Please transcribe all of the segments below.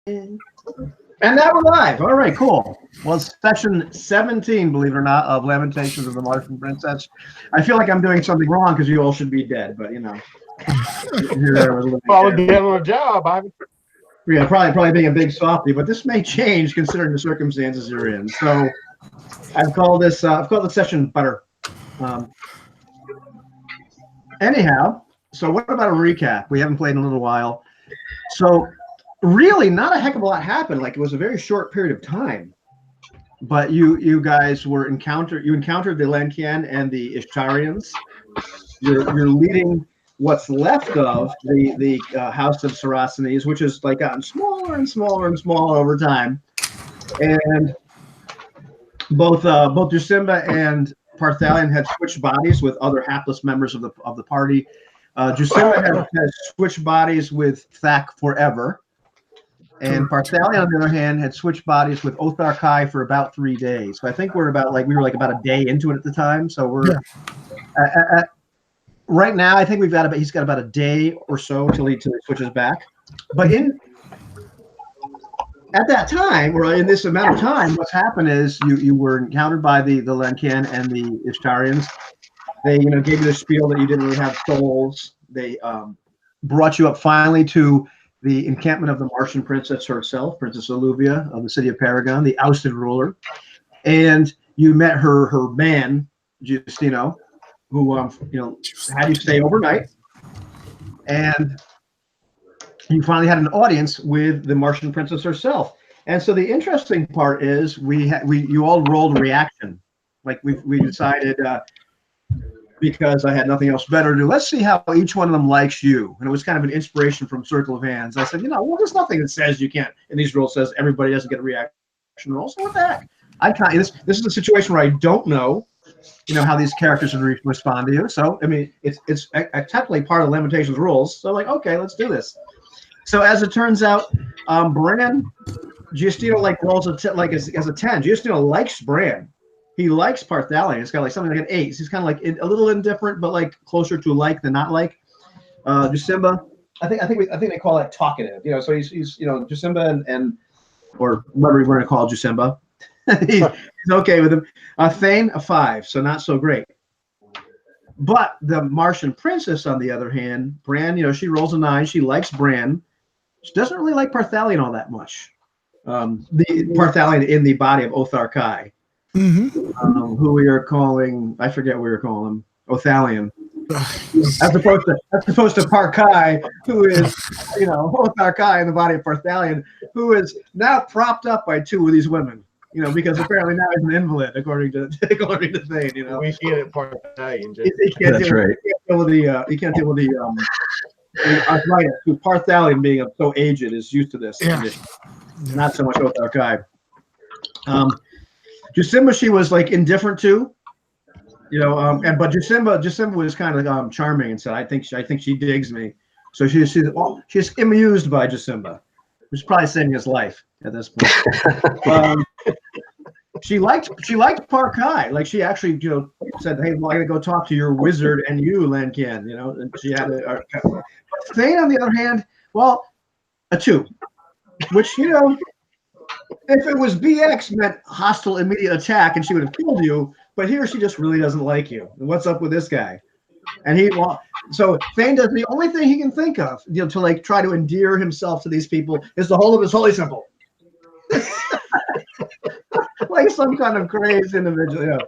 And now we're live. All right, cool. Well, it's session 17, believe it or not, of Lamentations of the Martian Princess. I feel like I'm doing something wrong because you all should be dead, but you know. Probably doing a job, Ivan. Yeah, probably being a big softie, but this may change considering the circumstances you're in. So I've called this session butter. Anyhow, so what about a recap? We haven't played in a little while. So really not a heck of a lot happened. Like, it was a very short period of time. But you guys encountered the Lankian and the Ishtarians. You're leading what's left of the House of Saracens, which has like gotten smaller and smaller and smaller over time. And both Jusimba and Parthalion had switched bodies with other hapless members of the party. Jusimba has switched bodies with Thak forever. And Parthalion, on the other hand, had switched bodies with Othar Kai for about 3 days. So I think we were about a day into it at the time. So we're right now. I think he's got about a day or so till he switches back. But at that time, or in this amount of time, what's happened is you were encountered by the Lankian and the Ishtarians. They gave you the spiel that you didn't really have souls. They brought you up finally to the encampment of the Martian princess herself, Princess Alluvia of the city of Paragon, the ousted ruler. And you met her man, Giustino, who had you stay overnight. And you finally had an audience with the Martian princess herself. And so the interesting part is you all rolled a reaction. Like we decided, because I had nothing else better to do, let's see how each one of them likes you. And it was kind of an inspiration from Circle of Hands. I said, well, there's nothing that says you can't, and these rules says everybody doesn't get a reaction roll. So what the heck? This is a situation where I don't know, how these characters would respond to you. So, I mean, it's technically part of the Lamentations rules. So like, okay, let's do this. So as it turns out, Bran, Giustino rolls as a 10. Giustino likes Bran. He likes Parthalion. It's got like something like an 8. He's kind of like a little indifferent, but like closer to like than not like. Jusimba, I think they call that talkative. So he's Jusimba and or whatever you want to call Jusimba. he's okay with him. Thane, a 5, so not so great. But the Martian princess, on the other hand, Bran, she rolls a 9. She likes Bran. She doesn't really like Parthalion all that much. The Parthalion in the body of Othar Kai. Mm-hmm. Who we are calling, I forget what we were calling him, Othalion. as opposed to Parkai, who is, Othar Kai in the body of Parthalion, who is now propped up by 2 of these women, because apparently now he's an invalid, according to Thane, We get it, Parthalion. That's right. He can't deal with the arthritis. Parthalion, being so aged, is used to this condition. Not so much Othar Kai. Jusimba, she was like indifferent to, but Jusimba was kind of charming and said, I think she digs me. So she's amused by Jusimba, who's probably saving his life at this point. She liked Parkai. Like, she actually said, hey, well, I gotta go talk to your wizard and you, Lankian. And she had but Thane, on the other hand, well, a 2, which if it was BX, meant hostile immediate attack, and she would have killed you. But here, she just really doesn't like you. And what's up with this guy? And so Thane does the only thing he can think of, to like try to endear himself to these people, is to hold up his holy symbol, like some kind of crazed individual.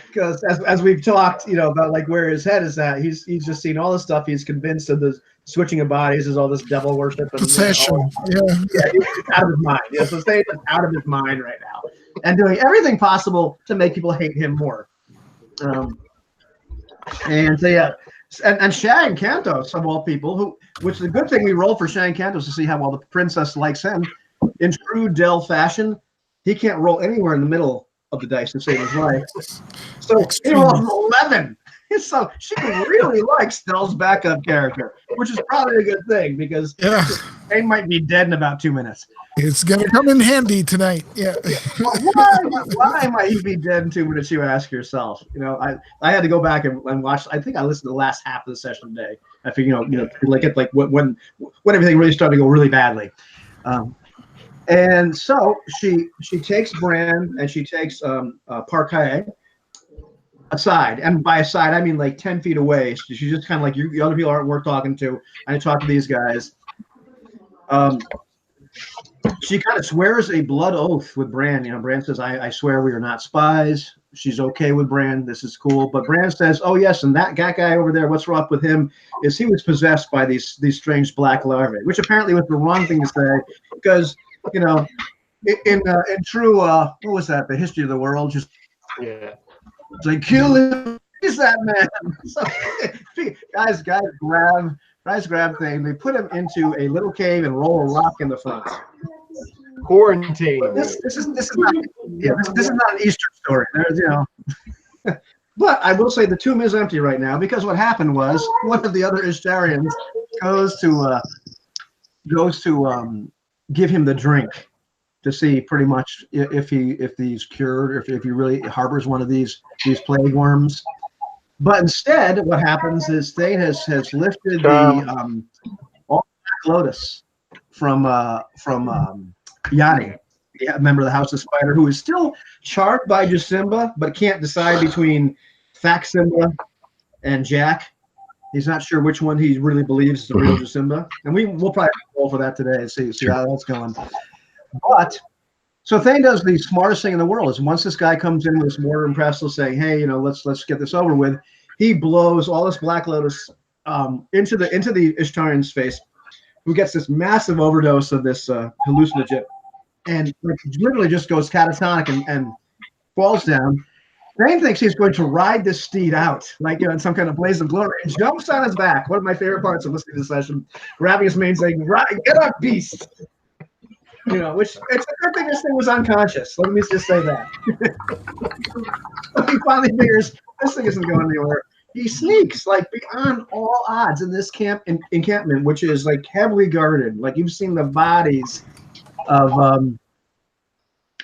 Because as we've talked, about like where his head is at, he's just seen all this stuff. He's convinced of the switching of bodies is all this devil worship. Possession. He's out of his mind. So Thane is out of his mind right now, and doing everything possible to make people hate him more. And Shang Kantos, of all people, which is a good thing we roll for Shang Kantos to see how well the princess likes him. In true Dell fashion, he can't roll anywhere in the middle of the dice to save his life. So he rolls 11. So she really likes Dell's backup character, which is probably a good thing, because they might be dead in about 2 minutes. It's going to come in handy tonight. Yeah. Why might he be dead in 2 minutes, you ask yourself? I had to go back and watch. I think I listened to the last half of the session today. I think, when everything really started to go really badly. And so she takes Bran and she takes Parkay aside, and by aside I mean like 10 feet away. She's just kind of like, you, the other people aren't worth talking to. I need to talk to these guys. She kind of swears a blood oath with Bran. You know, Bran says, I swear we are not spies. She's okay with Bran. This is cool. But Bran says, oh, yes, and that guy over there, what's wrong with him is he was possessed by these strange black larvae, which apparently was the wrong thing to say because, you know, in true, what was that, the history of the world, just like, kill him. He's that man. So, guys grab thing. They put him into a little cave and roll a rock in the front. Quarantine. But this is not an Easter story. There's, you know. But I will say the tomb is empty right now because what happened was one of the other Ishtarians goes to give him the drink to see pretty much if he's cured, or if he really harbors one of these plague worms. But instead, what happens is Thane has lifted the Black Lotus from Yanni, a member of the House of Spider, who is still charmed by Jasimba, but can't decide between Faximba and Jack. He's not sure which one he really believes is the real Jasimba, and we'll probably roll for that today and see how that's going. But so Thane does the smartest thing in the world is once this guy comes in with his mortar and pestle saying, hey, you know, let's get this over with, he blows all this Black Lotus into the Ishtarian's face, who gets this massive overdose of this hallucinogen and like, literally just goes catatonic and falls down. Thane thinks he's going to ride this steed out, like, you know, in some kind of blaze of glory, and jumps on his back. One of my favorite parts of listening to the session, grabbing his mane, saying, "Get up, beast!" You know, which it's a good thing this thing was unconscious. Let me just say that. He finally figures this thing isn't going anywhere. He sneaks like beyond all odds in this encampment, which is like heavily guarded. Like you've seen the bodies of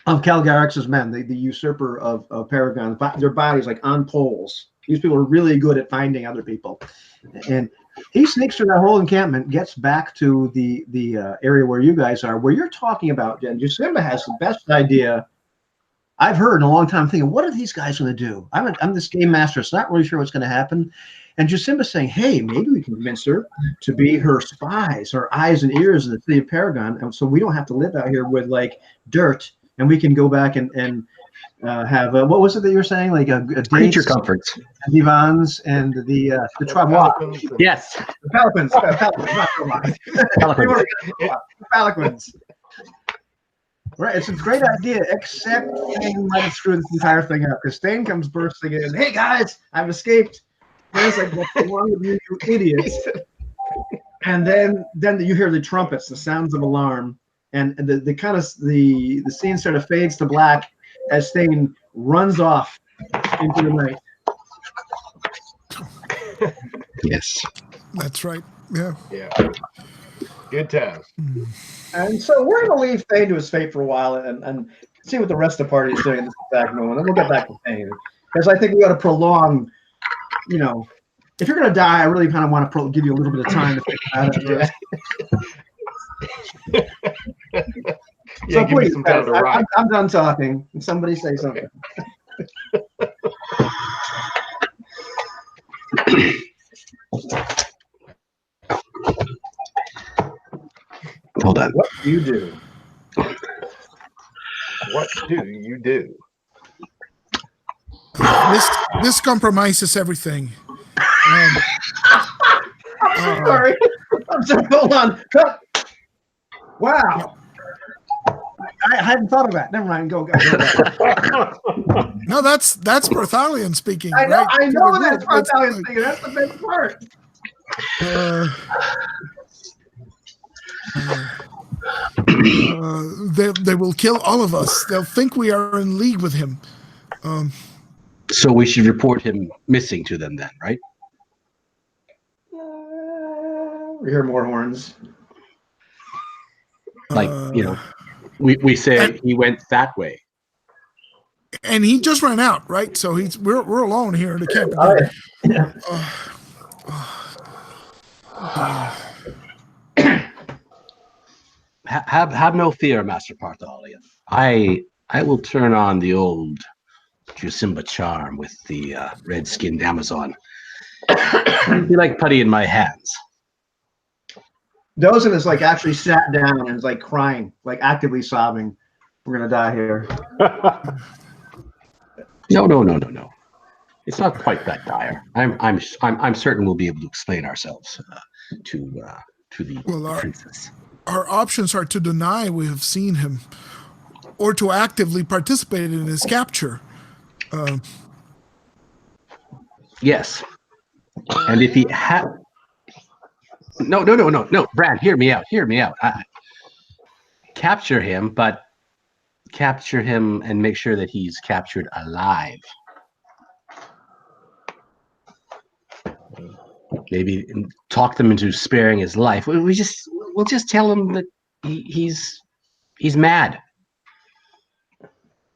Calgarix's men, the usurper of Paragon. Their bodies like on poles. These people are really good at finding other people, and he sneaks through that whole encampment, gets back to the area where you guys are, where you're talking about. And Jasimba has the best idea I've heard in a long time, thinking, what are these guys going to do? I'm this game master, so not really sure what's going to happen. And Jasimba's saying, hey, maybe we can convince her to be her spies, her eyes and ears in the city of Paragon, and so we don't have to live out here with like dirt, and we can go back and have what was it that you were saying, like a creature comforts, divans, and the travois. Yes, the palanquins, not palanquins. Right, it's a great idea, except Thane might have screwed this entire thing up because Thane comes bursting in. Hey guys, I've escaped. There's like, what's wrong with you idiots? And then you hear the trumpets, the sounds of alarm, and the kind of the scene sort of fades to black as Thane runs off into the night. Yes, That's right. Yeah. Yeah. Good times. And so we're going to leave Thane to his fate for a while and see what the rest of the party is doing in this exact moment. And we'll get back to Thane. Because I think we got to prolong, you know, if you're going to die, I really kind of want to give you a little bit of time to think about it. Yeah, So give me please, some time to rock. I'm done talking. Somebody say something. hold on. What do you do? What do you do? This compromises everything. I'm sorry. Hold on. Cut. Wow. I hadn't thought of that. Never mind. Go. No, that's Barthalion speaking. I know. Right? I know that's It's Barthalion like, speaking. That's the best part. They will kill all of us. They'll think we are in league with him. So we should report him missing to them then, right? We hear more horns. Like, you know, we say he went that way. And he just ran out, right? So we're alone here in the camp. have no fear, Master Partholian. I will turn on the old Jusimba charm with the red-skinned Amazon. It'd be like putty in my hands. Dozin is like actually sat down and is like crying, like actively sobbing. We're gonna die here. No. It's not quite that dire. I'm certain we'll be able to explain ourselves to the princess. Our options are to deny we have seen him, or to actively participate in his capture. Yes, and if he had, no, Brad, hear me out. Capture him, but capture him and make sure that he's captured alive. Maybe talk them into sparing his life. We'll just tell him that he's mad.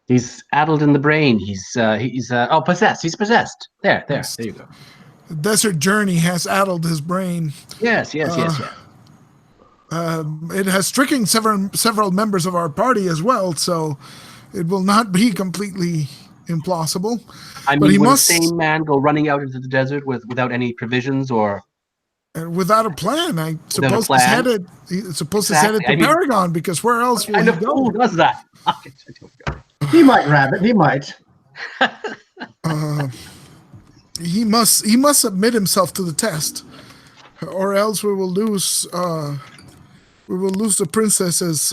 He's addled in the brain. He's possessed. He's possessed. There you go. The desert journey has addled his brain. Yes. It has stricken several members of our party as well, so it will not be completely implausible. I mean, will the same man go running out into the desert without any provisions or without a plan? I suppose he's headed. He's supposed to headed to Paragon, because where else will he go? Who does that? He might grab it. He might. He must submit himself to the test, or else we will lose. We will lose the princess's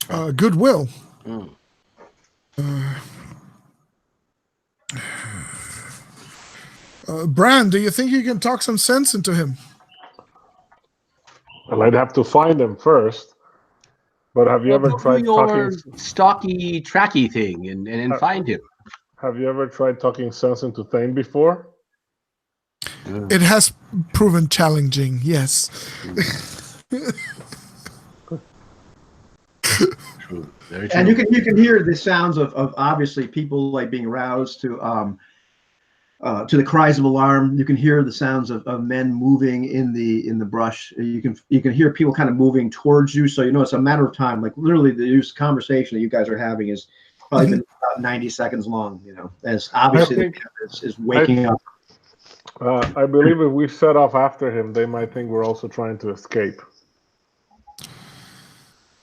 goodwill. Bran, do you think you can talk some sense into him? Well, I'd have to find him first. But have you ever tried talking stocky, tracky thing and find him? Have you ever tried talking sense into Thane before? It has proven challenging, yes. True. Very true. And you can hear the sounds of obviously people like being roused to the cries of alarm. You can hear the sounds of men moving in the brush. You can hear people kind of moving towards you. So it's a matter of time. Like literally, the conversation that you guys are having is probably been about 90 seconds long. As obviously the camp is waking up. I believe if we set off after him, they might think we're also trying to escape.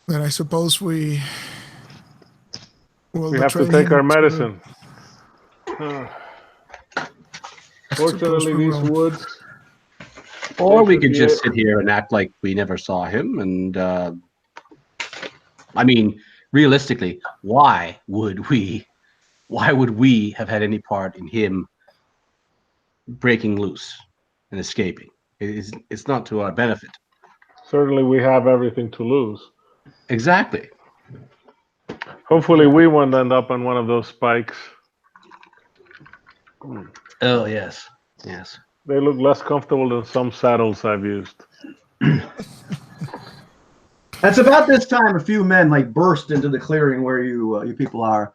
Then I suppose we have to take our medicine. Fortunately, these woods. Or we could just sit here and act like we never saw him. And I mean, realistically, why would we have had any part in him breaking loose and escaping? It's not to our benefit. Certainly, we have everything to lose. Exactly. Hopefully, we won't end up on one of those spikes. Oh, yes. They look less comfortable than some saddles I've used. That's about this time a few men burst into the clearing where you people are,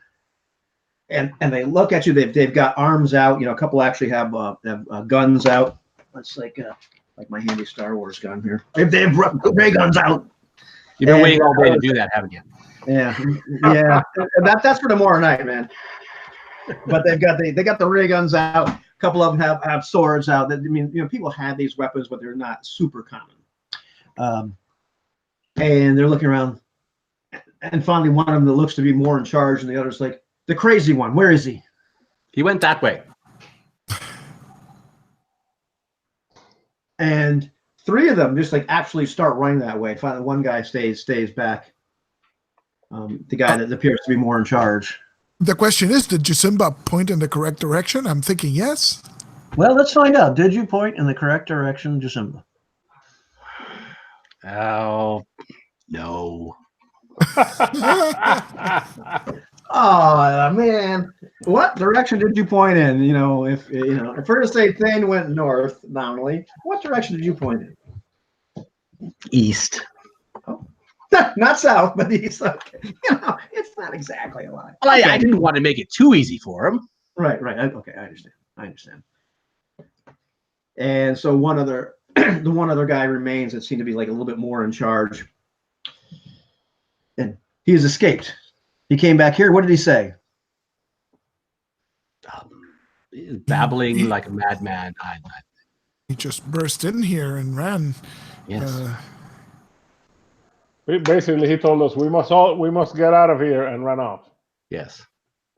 and they look at you. They've got arms out. A couple actually have guns out. It's like my handy Star Wars gun here. They have ray guns out. You've been waiting all day to do that, haven't you? Yeah. That's for tomorrow night, man. But they got the ray guns out. A couple of them have swords out. I mean, people have these weapons, but they're not super common. And they're looking around, and finally one of them that looks to be more in charge, and the other's like, the crazy one. Where is he? He went that way. And three of them just actually start running that way. Finally, one guy stays back. The guy that appears to be more in charge. The question is, did Jusimba point in the correct direction? I'm thinking yes. Well, let's find out. Did you point in the correct direction, Jusimba? Oh, no. Oh, man. What direction did you point in? If we're going to say Thane went north nominally, what direction did you point in? East. Oh. Not south, but east. Okay. It's not exactly a lie. Well, I didn't want to make it too easy for him. Right. Okay, I understand. And so one other the one other guy remains that seemed to be like a little bit more in charge. And he has escaped. He came back here. What did he say? Babbling like a madman. He just burst in here and ran. Yes. Basically, he told us we must get out of here and run off. Yes.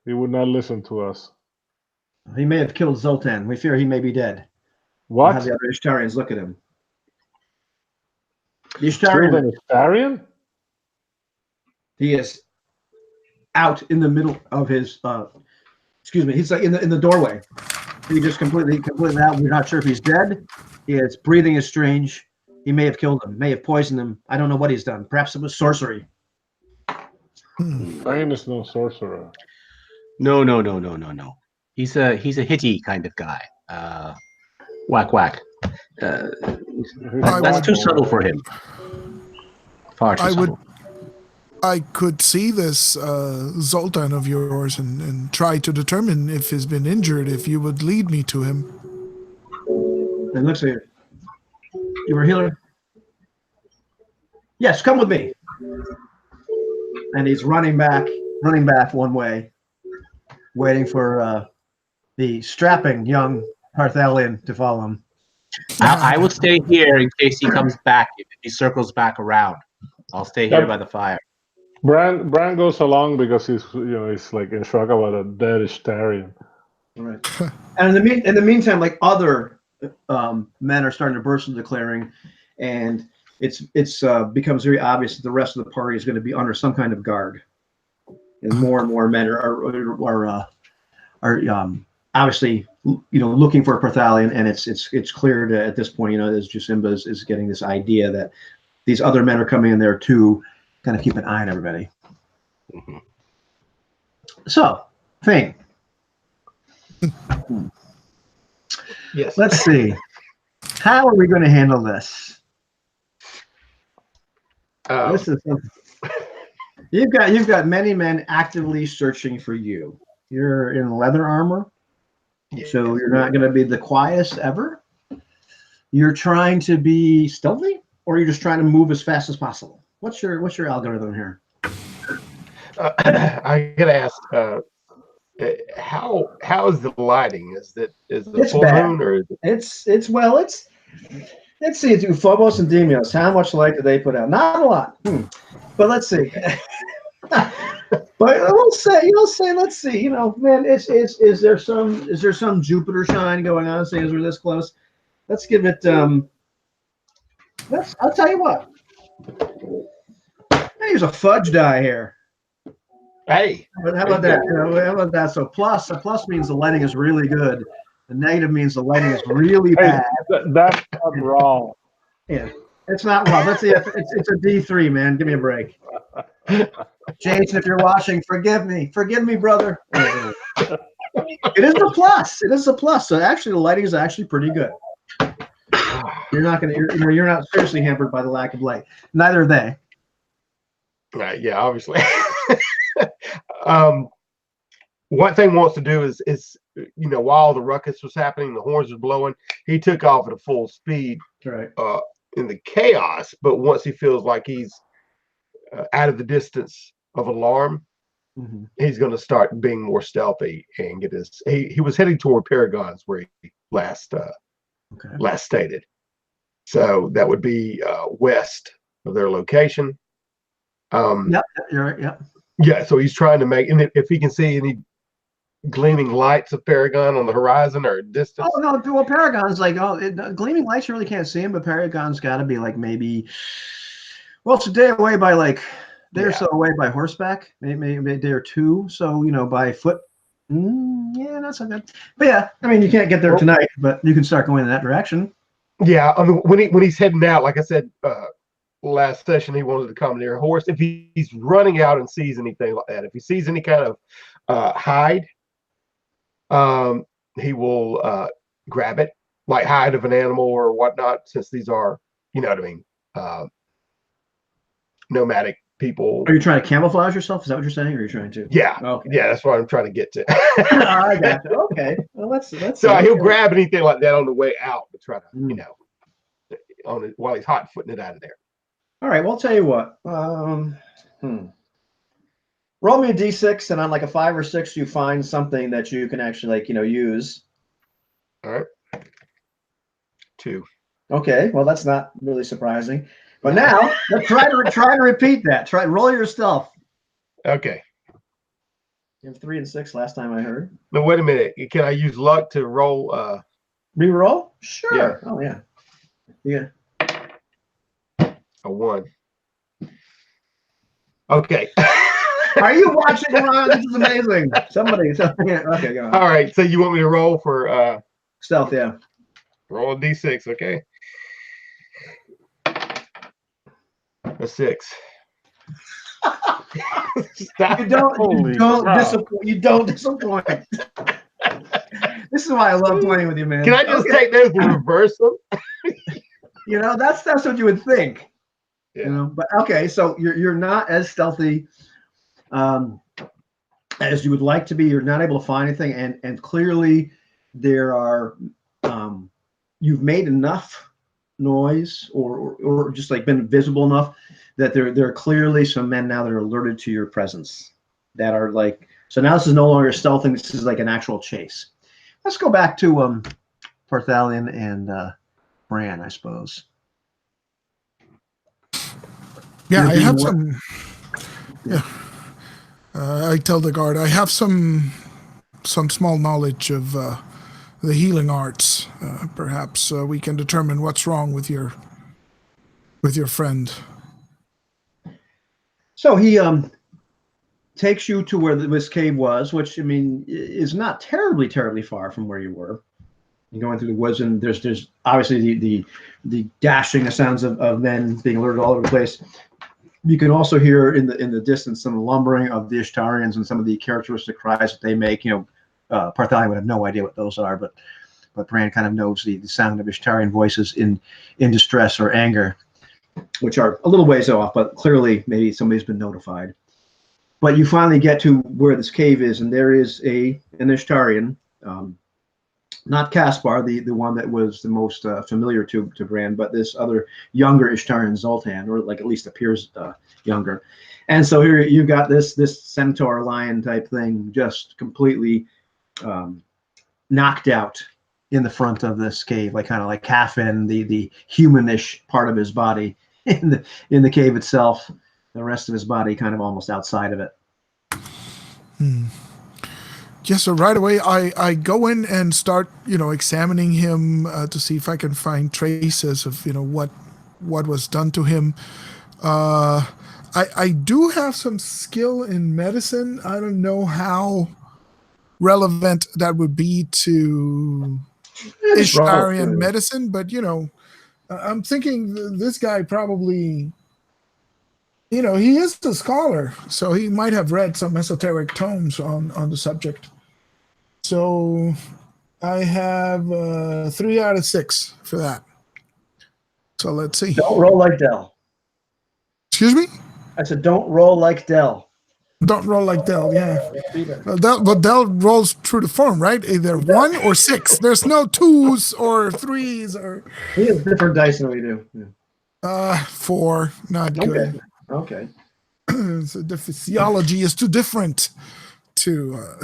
He would not listen to us. He may have killed Zoltan. We fear he may be dead. We'll What? have the other Ishtarians look at him. The Killed Ishtarian, an Istarian? he is out in the middle of his. Excuse me. He's like in the doorway. He just completely out. We're not sure if he's dead. His breathing is strange. He may have killed him. May have poisoned him. I don't know what he's done. Perhaps it was sorcery. Thane is no sorcerer. No. He's a hitty kind of guy. Whack whack. That's too subtle for him. Far too subtle. I could see this Zoltan of yours and try to determine if he's been injured, if you would lead me to him. And looks at you. You were a healer? Yes, come with me. And he's running back one way, waiting for the strapping young Parthalian to follow him. I will stay here in case he comes back. If he circles back around, I'll stay here by the fire. Bran goes along because he's like in shock about a dead Ishtarian. Right. And in the meantime, like other men are starting to burst into the clearing, and it's becomes very obvious that the rest of the party is going to be under some kind of guard, and more men are obviously looking for a Parthalian, and it's clear to, at this point, as Jusimba is getting this idea that these other men are coming in there to kind of keep an eye on everybody. Mm-hmm. So, Thane. Yes. Let's see. How are we going to handle this? This is you've got many men actively searching for you. You're in leather armor, so you're not going to be the quietest ever. You're trying to be stealthy, or you're just trying to move as fast as possible. What's your algorithm here? I gotta ask. How is the lighting? Is it full bad. moon or is it... Let's see through Phobos and Deimos. How much light do they put out? Not a lot. But let's see. But we'll say, let's see. Man, is there some Jupiter shine going on? Seeing as we're this close, let's give it. I'll tell you what. Here's a fudge die here. Hey, How about that? How about that? So a plus means the lighting is really good. The negative means the lighting is really bad. That's not wrong. Yeah, it's not wrong. Let's see. It's a D3, man. Give me a break. Jason, if you're watching, forgive me, brother. It is a plus. It is a plus. So actually, the lighting is actually pretty good. You're not seriously hampered by the lack of light. Neither are they. Right. Yeah. Obviously. What Thane wants to do is while the ruckus was happening, the horns were blowing, he took off at a full speed. Right. In the chaos, but once he feels like he's out of the distance of alarm, he's going to start being more stealthy and get his. He was heading toward Paragon's where he last stated, so that would be west of their location. Yep, you're right. Yep. Yeah, so he's trying to make, and if he can see any gleaming lights of Paragon on the horizon or distance. Oh no, well, Paragon's like gleaming lights. You really can't see him, but Paragon's got to be like maybe. Well, it's a day away by or so away by horseback, maybe a day or two. So by foot. Not so good. But yeah, I mean, you can't get there tonight, but you can start going in that direction. Yeah, I mean, when he's heading out, like I said. Last session, he wanted to commandeer a horse. If he's running out and sees anything like that, if he sees any kind of hide, he will grab it, like hide of an animal or whatnot, since these are, nomadic people. Are you trying to camouflage yourself? Is that what you're saying? Or are you trying to? Yeah. Okay. Yeah, that's what I'm trying to get to. I got you. Okay. Well, let's. So he'll grab anything like that on the way out to try to, on it while he's hot footing it out of there. All right. Well, I'll tell you what. Roll me a d6, and on like a 5 or 6, you find something that you can actually use. All right. 2. Okay. Well, that's not really surprising. But now let's try to repeat that. Roll your stealth. Okay. You have 3 and 6 last time I heard. No, wait a minute. Can I use luck to roll? Reroll? Sure. Yeah. Oh yeah. Yeah. A 1. Okay. Are you watching, Ron? This is amazing. Somebody. Okay, go on. All right. So you want me to roll for Stealth? Yeah. roll a d6? Okay. A 6. You don't disappoint. This is why I love playing with you, man. Can I just take those and reverse them? That's what you would think. Yeah. But okay, so you're not as stealthy as you would like to be. You're not able to find anything, and clearly there are you've made enough noise or just like been visible enough that there are clearly some men now that are alerted to your presence that are like, so now this is no longer stealthing, this is like an actual chase. Let's go back to Parthalion and Bran, I suppose. Yeah, I have some. Yeah, I tell the guard I have some small knowledge of the healing arts. Perhaps we can determine what's wrong with your friend. So he takes you to where this cave was, which I mean is not terribly far from where you were. You're going through the woods, and there's obviously the dashing, the sounds of men being alerted all over the place. You can also hear in the distance some lumbering of the Ishtarians and some of the characteristic cries that they make. Parthalion would have no idea what those are, but Bran kind of knows the sound of Ishtarian voices in distress or anger, which are a little ways off, but clearly maybe somebody's been notified. But you finally get to where this cave is, and there is an Ishtarian, not Caspar, the one that was the most familiar to Bran, but this other younger Ishtarian, Zoltan, or like at least appears younger. And so here you've got this centaur lion type thing just completely knocked out in the front of this cave, like kind of like half in the humanish part of his body in the cave itself, the rest of his body kind of almost outside of it. Yes, so right away I go in and start, examining him to see if I can find traces of, what was done to him. I do have some skill in medicine. I don't know how relevant that would be to Ishtarian medicine, but I'm thinking this guy probably, he is a scholar, so he might have read some esoteric tomes on the subject. So I have 3 out of 6 for that. So let's see. Don't roll like Dell. Excuse me? I said don't roll like Dell. Don't roll like Dell, yeah. But Dell rolls true to form, right? Either 1 or 6. There's no 2s or 3s or. He has different dice than we do. Yeah. 4, not good. Okay. So the physiology is too different to.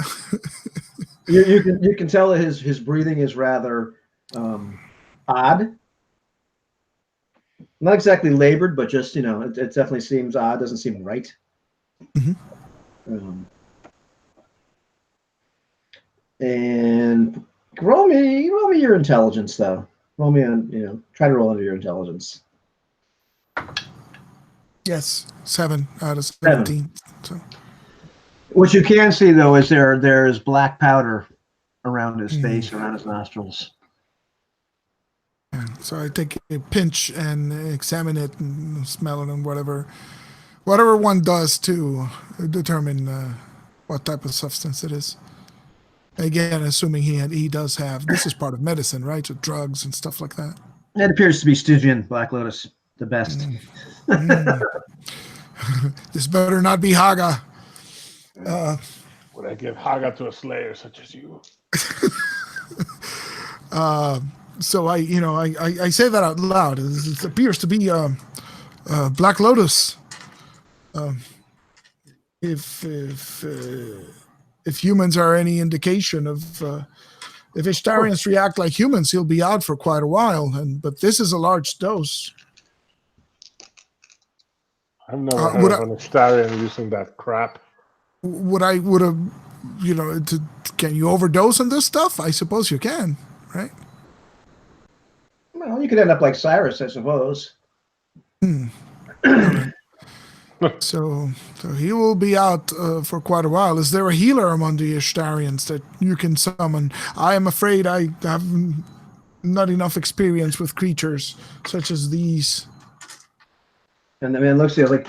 You can tell that his breathing is rather odd. Not exactly labored, but just it definitely seems odd. Doesn't seem right. Mm-hmm. And roll me your intelligence though. Roll me on try to roll under your intelligence. Yes, 7 out of 17. So. What you can see though is there is black powder around his face, around his nostrils. So I take a pinch and examine it and smell it and whatever one does to determine what type of substance it is. Again, assuming he does have, this is part of medicine, right? So drugs and stuff like that. It appears to be Stygian Black Lotus, the best. This better not be Haga. Would I give Haga to a slayer such as you? So I say that out loud. It appears to be Black Lotus. If humans are any indication of if Ishtarians react like humans, he'll be out for quite a while. But this is a large dose. I've never heard of an Ishtarian using that crap. Would have, can you overdose on this stuff? I suppose you can, right? Well, you could end up like Cyrus, I suppose. So he will be out for quite a while. Is there a healer among the Ishtarians that you can summon? I am afraid I have not enough experience with creatures such as these. And the man looks at like,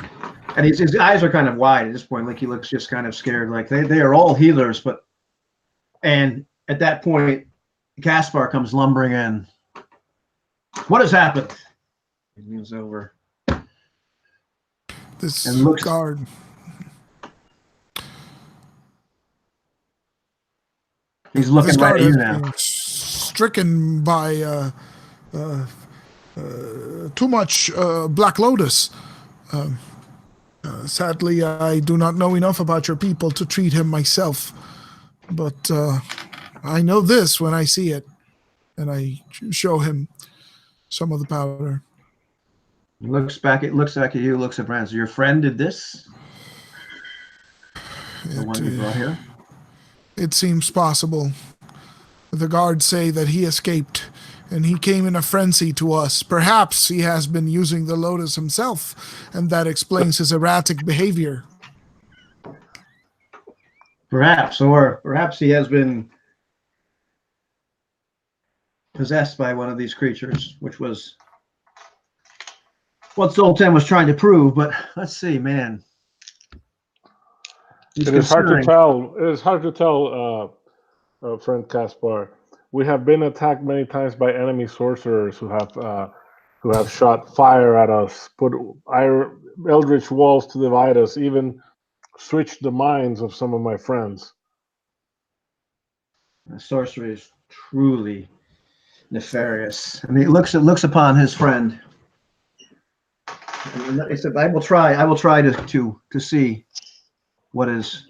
and his eyes are kind of wide at this point. Like he looks just kind of scared. Like they are all healers, and at that point, Caspar comes lumbering in. What has happened? He moves over. This and looks, guard. He's looking right at you now. Stricken by too much Black Lotus. Sadly, I do not know enough about your people to treat him myself. But I know this when I see it. And I show him some of the powder. He looks back at you, looks at Brand. So your friend did this? The one you brought here? It seems possible. The guards say that he escaped, and he came in a frenzy to us. Perhaps he has been using the Lotus himself, and that explains his erratic behavior. Perhaps, or perhaps he has been possessed by one of these creatures, which was what Zoltan was trying to prove. But let's see, man. It is hard to tell. It is hard to tell, friend Caspar. We have been attacked many times by enemy sorcerers who have shot fire at us, put eldritch walls to divide us, even switched the minds of some of my friends. Sorcery is truly nefarious. And he looks upon his friend. And he said, I will try to see what is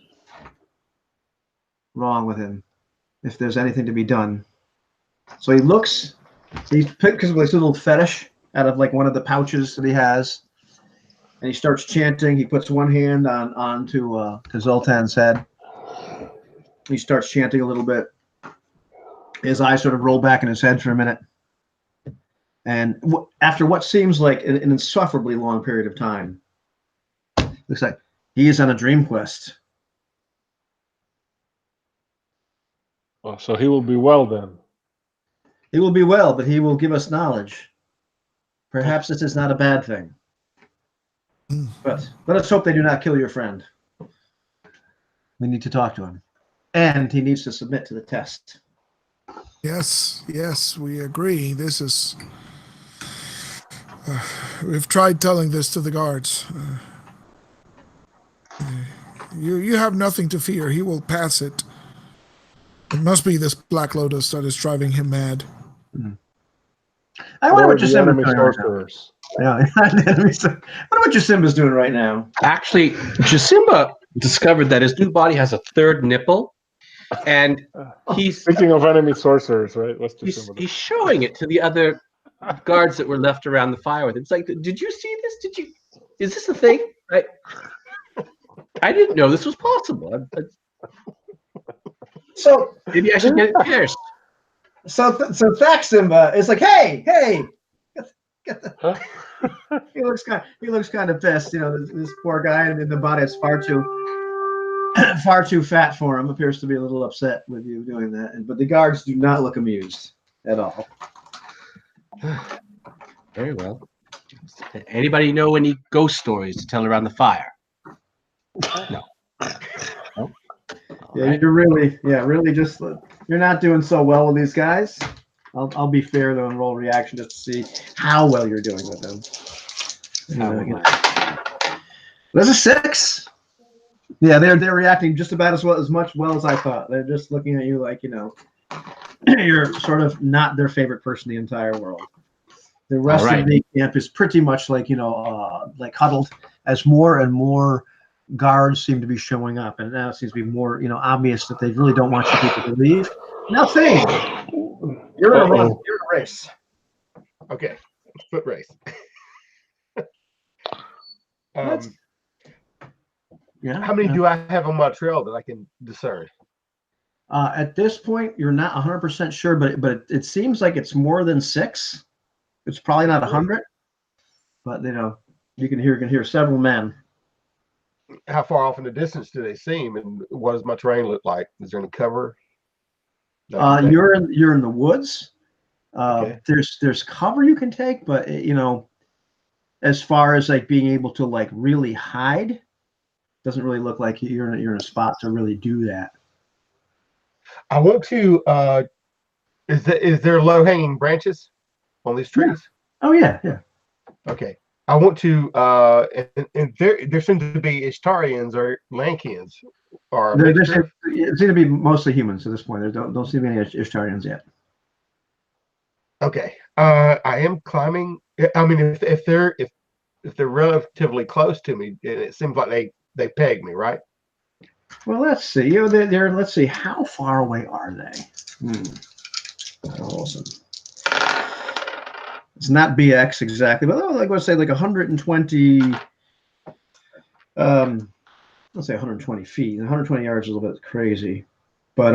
wrong with him, if there's anything to be done. So he's picked his little fetish out of like one of the pouches that he has, and he starts chanting. He puts one hand onto Zoltan's head. He starts chanting a little bit. His eyes sort of roll back in his head for a minute. And after what seems like an insufferably long period of time, looks like he is on a dream quest. Oh, so he will be well then. He will be well, but he will give us knowledge. Perhaps this is not a bad thing. But let us hope they do not kill your friend. We need to talk to him. And he needs to submit to the test. Yes, we agree. This is... we've tried telling this to the guards. You have nothing to fear. He will pass it. It must be this Black Lotus that is driving him mad. I wonder what Jasimba's doing right now. Yeah, I wonder what Jasimba's doing right now. Actually, Jasimba discovered that his new body has a third nipple, and he's speaking of enemy sorcerers, right? What's Jasimba? He's showing it to the other guards that were left around the fire with him. It's like, did you see this? Is this a thing? I didn't know this was possible. So maybe I should get it pierced. So Thaximba is like, hey, get the. He looks kind of pissed. You know, this poor guy in the body is far too fat for him. Appears to be a little upset with you doing that. But the guards do not look amused at all. Very well. Anybody know any ghost stories to tell around the fire? No. Yeah, right. You're really just you're not doing so well with these guys. I'll be fair though and roll reaction just to see how well you're doing with them. There's a 6. Yeah, they're reacting just about as well as I thought. They're just looking at you like, you know, you're sort of not their favorite person in the entire world. The rest All right. of the camp is pretty much like, like huddled as more and more guards seem to be showing up. And now it seems to be more, obvious that they really don't want you people to leave. Now, Thane, you're in a run. You're in a race. Okay. Foot race. Yeah. How many do I have on my trail that I can discern? At this point, you're not 100% sure, but it seems like it's more than 6. It's probably not 100, but you can hear several men. How far off in the distance do they seem, and what does my terrain look like? Is there any cover? You're in the woods. Okay. There's cover you can take, but as far as like being able to like really hide, doesn't really look like you're in a spot to really do that. I want to. Is there low hanging branches on these trees? Yeah. Oh yeah. Okay. I want to. And there seem to be Ishtarians or Lankians, or There seem to be mostly humans at this point. There don't seem to be any Ishtarians yet. Okay. I am climbing. I mean, if they're relatively close to me, it seems like they peg me, right? Well, let's see. They're let's see. How far away are they? Awesome. It's not BX exactly, but like let's say like 120. Let's say 120 feet. 120 yards is a little bit crazy, but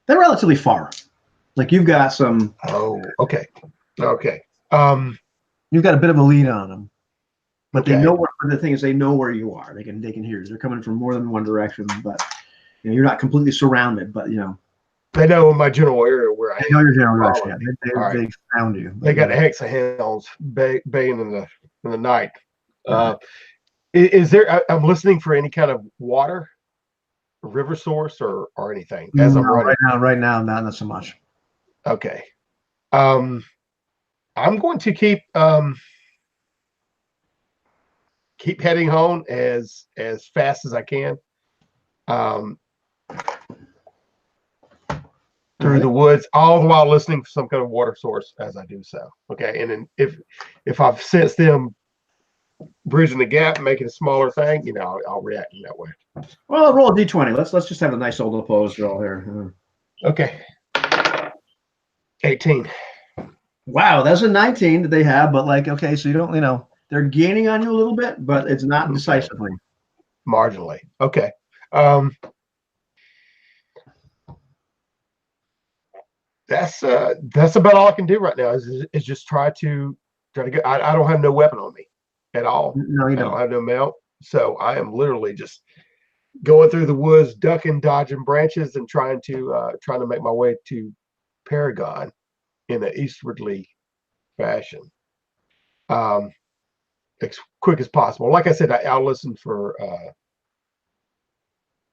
they're relatively far. Like you've got some. Oh, okay. Okay. You've got a bit of a lead on them, but okay. they know where. The thing is, they know where you are. They can hear you. They're coming from more than one direction, but you're not completely surrounded. But they know my general area where I am. They know your general direction. Yeah. They found you. They got the hexahounds baying in the night. Is there? I'm listening for any kind of water, river source, or anything as I'm running. Right now, not so much. Okay. I'm going to keep heading home as fast as I can. Through the woods, all the while listening for some kind of water source as I do so. Okay, and then if I've sensed them bridging the gap, making a smaller thing, I'll react in that way. Well, roll a d20. Let's just have a nice old opposed roll here. Okay. 18. Wow, that's a 19 that they have, but okay, so you don't, they're gaining on you a little bit, but it's not decisively. Marginally. Okay. That's about all I can do right now is just try to get. I don't have no weapon on me at all. No, you don't. I don't have no mount, so I am literally just going through the woods, ducking, dodging branches, and trying to make my way to Paragon in an eastwardly fashion, as quick as possible. Like I said, I'll listen for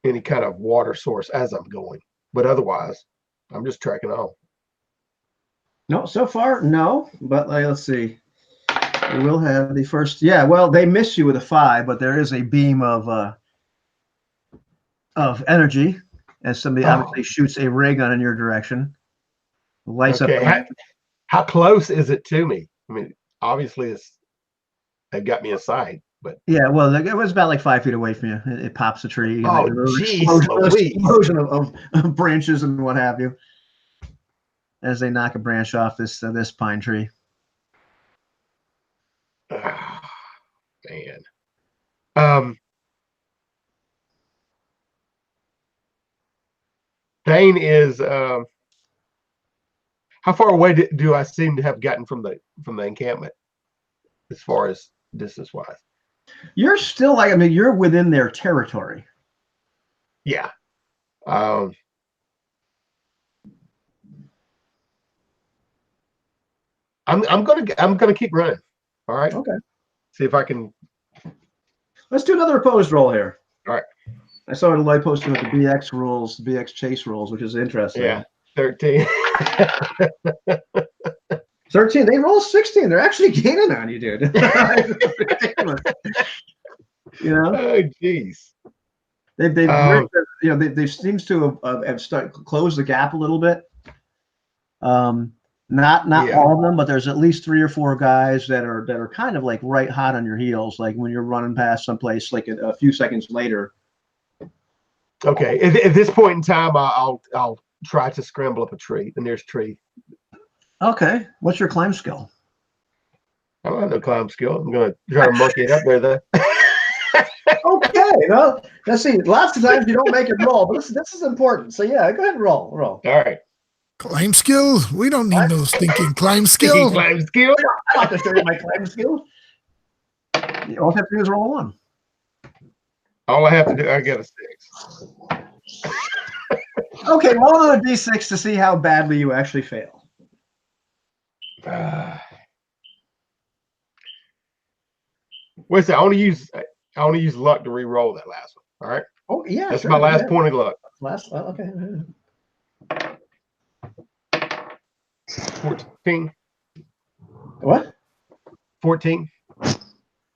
any kind of water source as I'm going, but otherwise, I'm just trekking on. No, so far, no. But let's see. We will have the first. Yeah, well, they miss you with a 5, but there is a beam of energy as somebody obviously shoots a ray gun in your direction. Lights up. How close is it to me? I mean, obviously, they've got me in sight, but yeah, well, it was about like 5 feet away from you. It pops a tree. Oh, explosion of branches and what have you. As they knock a branch off this pine tree. Man. Dane is how far away do I seem to have gotten from the encampment as far as distance wise? You're still you're within their territory. Yeah. I'm gonna keep running. All right. Okay. See if I can. Let's do another opposed roll here. All right. I saw a light posting with the BX rules, the BX chase rules, which is interesting. Yeah. 13. 13. They roll 16. They're actually gaining on you, dude. Ridiculous. Oh, jeez. They seems to have closed the gap a little bit. Not all of them, but there's at least 3 or 4 guys that are kind of like right hot on your heels, like when you're running past someplace, like a few seconds later. Okay, at this point in time, I'll try to scramble up the nearest tree. Okay, what's your climb skill? I don't have no climb skill. I'm gonna try to monkey it up there, though. Okay, well, let's see. Lots of times you don't make it roll, but this is important. So yeah, go ahead and roll. All right. Climb skills? We don't need no stinking climb skill. Climb skill? I like to show you my climb skills. You all have to do is roll a 1. All I have to do, I get a 6. Okay, roll another d6 to see how badly you actually fail. What's that? I only use luck to re-roll that last one. All right. Oh yeah, that's my last point of luck. Okay. 14. What? 14.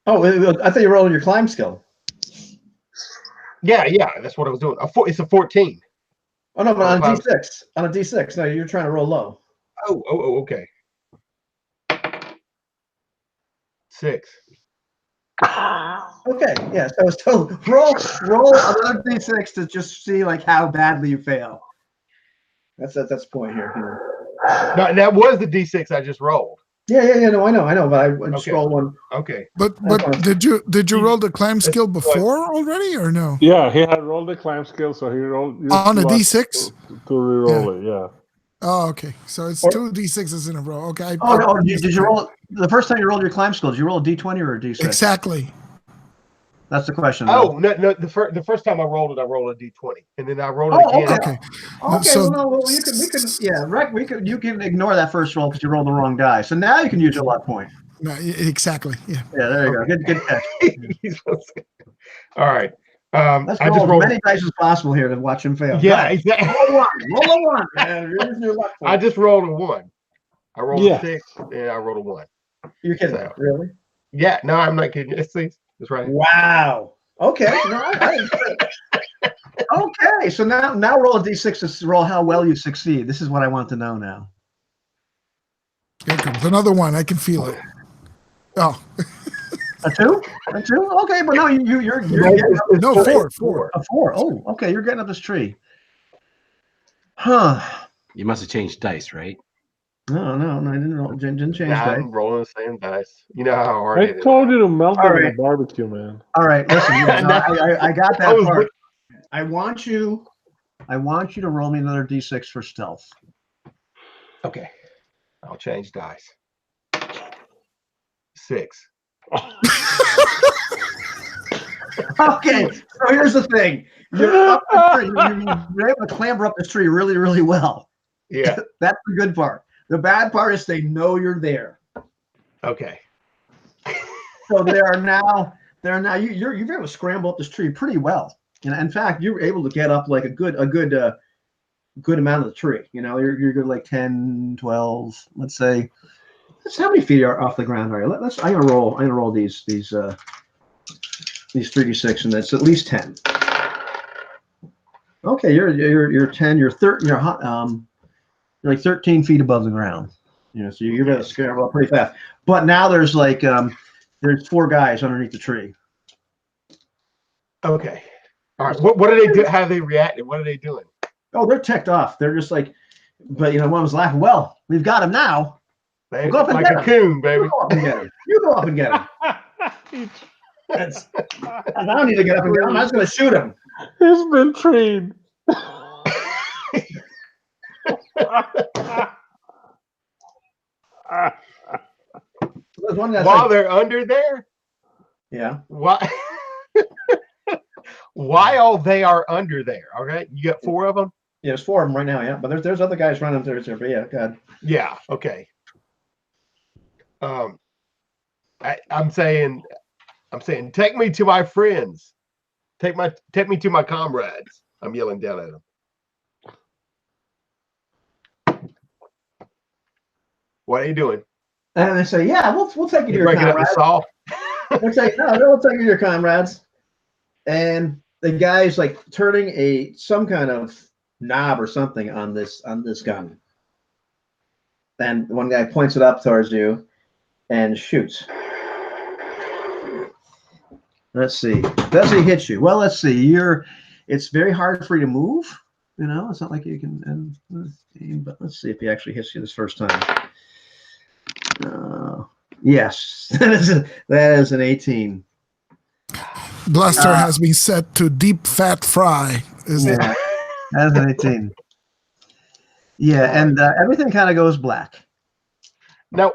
Oh, I thought you were rolling your climb skill. Yeah, that's what I was doing. It's a 14. Oh no, but on a d6. On a d6. No, you're trying to roll low. Oh, okay. 6. Okay, yeah. So roll another d6 to just see like how badly you fail. That's the point here. No, that was the d6 I just rolled. Yeah. No, I know, but I just roll one. Okay. But did you roll the climb skill before already or no? Yeah, he had rolled the climb skill, so he rolled on a d6 to re-roll it. Yeah. Oh, okay. So it's 2 d6s in a row. Okay. Did you roll the first time you rolled your climb skill? Did you roll a d20 or a d6? Exactly. That's the question. Oh no! The first time I rolled it, I rolled a d20, and then I rolled it again. Okay. So you can ignore that first roll because you rolled the wrong die. So now you can use your luck point. No, exactly. Yeah. Yeah. There you go. Good catch. All right. I just rolled as many dice as possible here to watch him fail. Yeah, exactly. Roll a 1, man. Use your luck point. I just rolled a 1. I rolled a 6, and I rolled a 1. You're kidding? Really? Yeah. No, I'm not kidding. It's right. Wow. Okay. Okay. So now roll a d6 to roll how well you succeed. This is what I want to know now. Here comes another one. I can feel it. Oh. A 2? A 2? Okay, but no, you're getting up. No, 4. A 4. Oh, okay. You're getting up this tree. Huh. You must have changed dice, right? No, I didn't change dice. I'm rolling the same dice. You know how hard I told you to melt it in a barbecue, man. All right, listen. I got that part. I want you to roll me another d6 for stealth. Okay. I'll change dice. 6. Okay, so here's the thing. You're up the tree. You're able to clamber up this tree really, really well. Yeah. That's the good part. The bad part is they know you're there. Okay. So you're able to scramble up this tree pretty well. And in fact, you were able to get up like a good amount of the tree. You know, you're good like 10, 12, let's say. That's how many feet are off the ground are you? I'm gonna roll these 3d6, and that's at least 10. Okay, you're 10. You're like 13 feet above the ground. You know, so you're gonna scramble up pretty fast. But now there's like there's 4 guys underneath the tree. Okay. All right. What do they do? How are they reacting? What are they doing? Oh, they're ticked off. They're just like, but one was laughing. Well, we've got him now. They go up and get him. Coon, baby. You go up and get him. You go up and get him. I don't need to get up and get him. I'm just going to shoot him. He's been trained. While they're under there? Yeah. Why? While they are under there, okay? You got 4 of them? Yeah, there's 4 of them right now, yeah. But there's other guys running through there, but yeah, God. Yeah, okay. I'm saying, take me to my friends. Take me to my comrades. I'm yelling down at them. What are you doing? And they say, yeah, we'll take you to your comrades. We'll take we'll take you to your comrades. And the guy's like turning some kind of knob or something on this gun. Then one guy points it up towards you and shoots. Let's see. Does he hit you? Well, let's see. It's very hard for you to move. You know, it's not like you can. But let's see if he actually hits you this first time. Yes, that is an 18. Blaster has been set to deep fat fry. Isn't it? That's an 18. Yeah, and everything kind of goes black. No.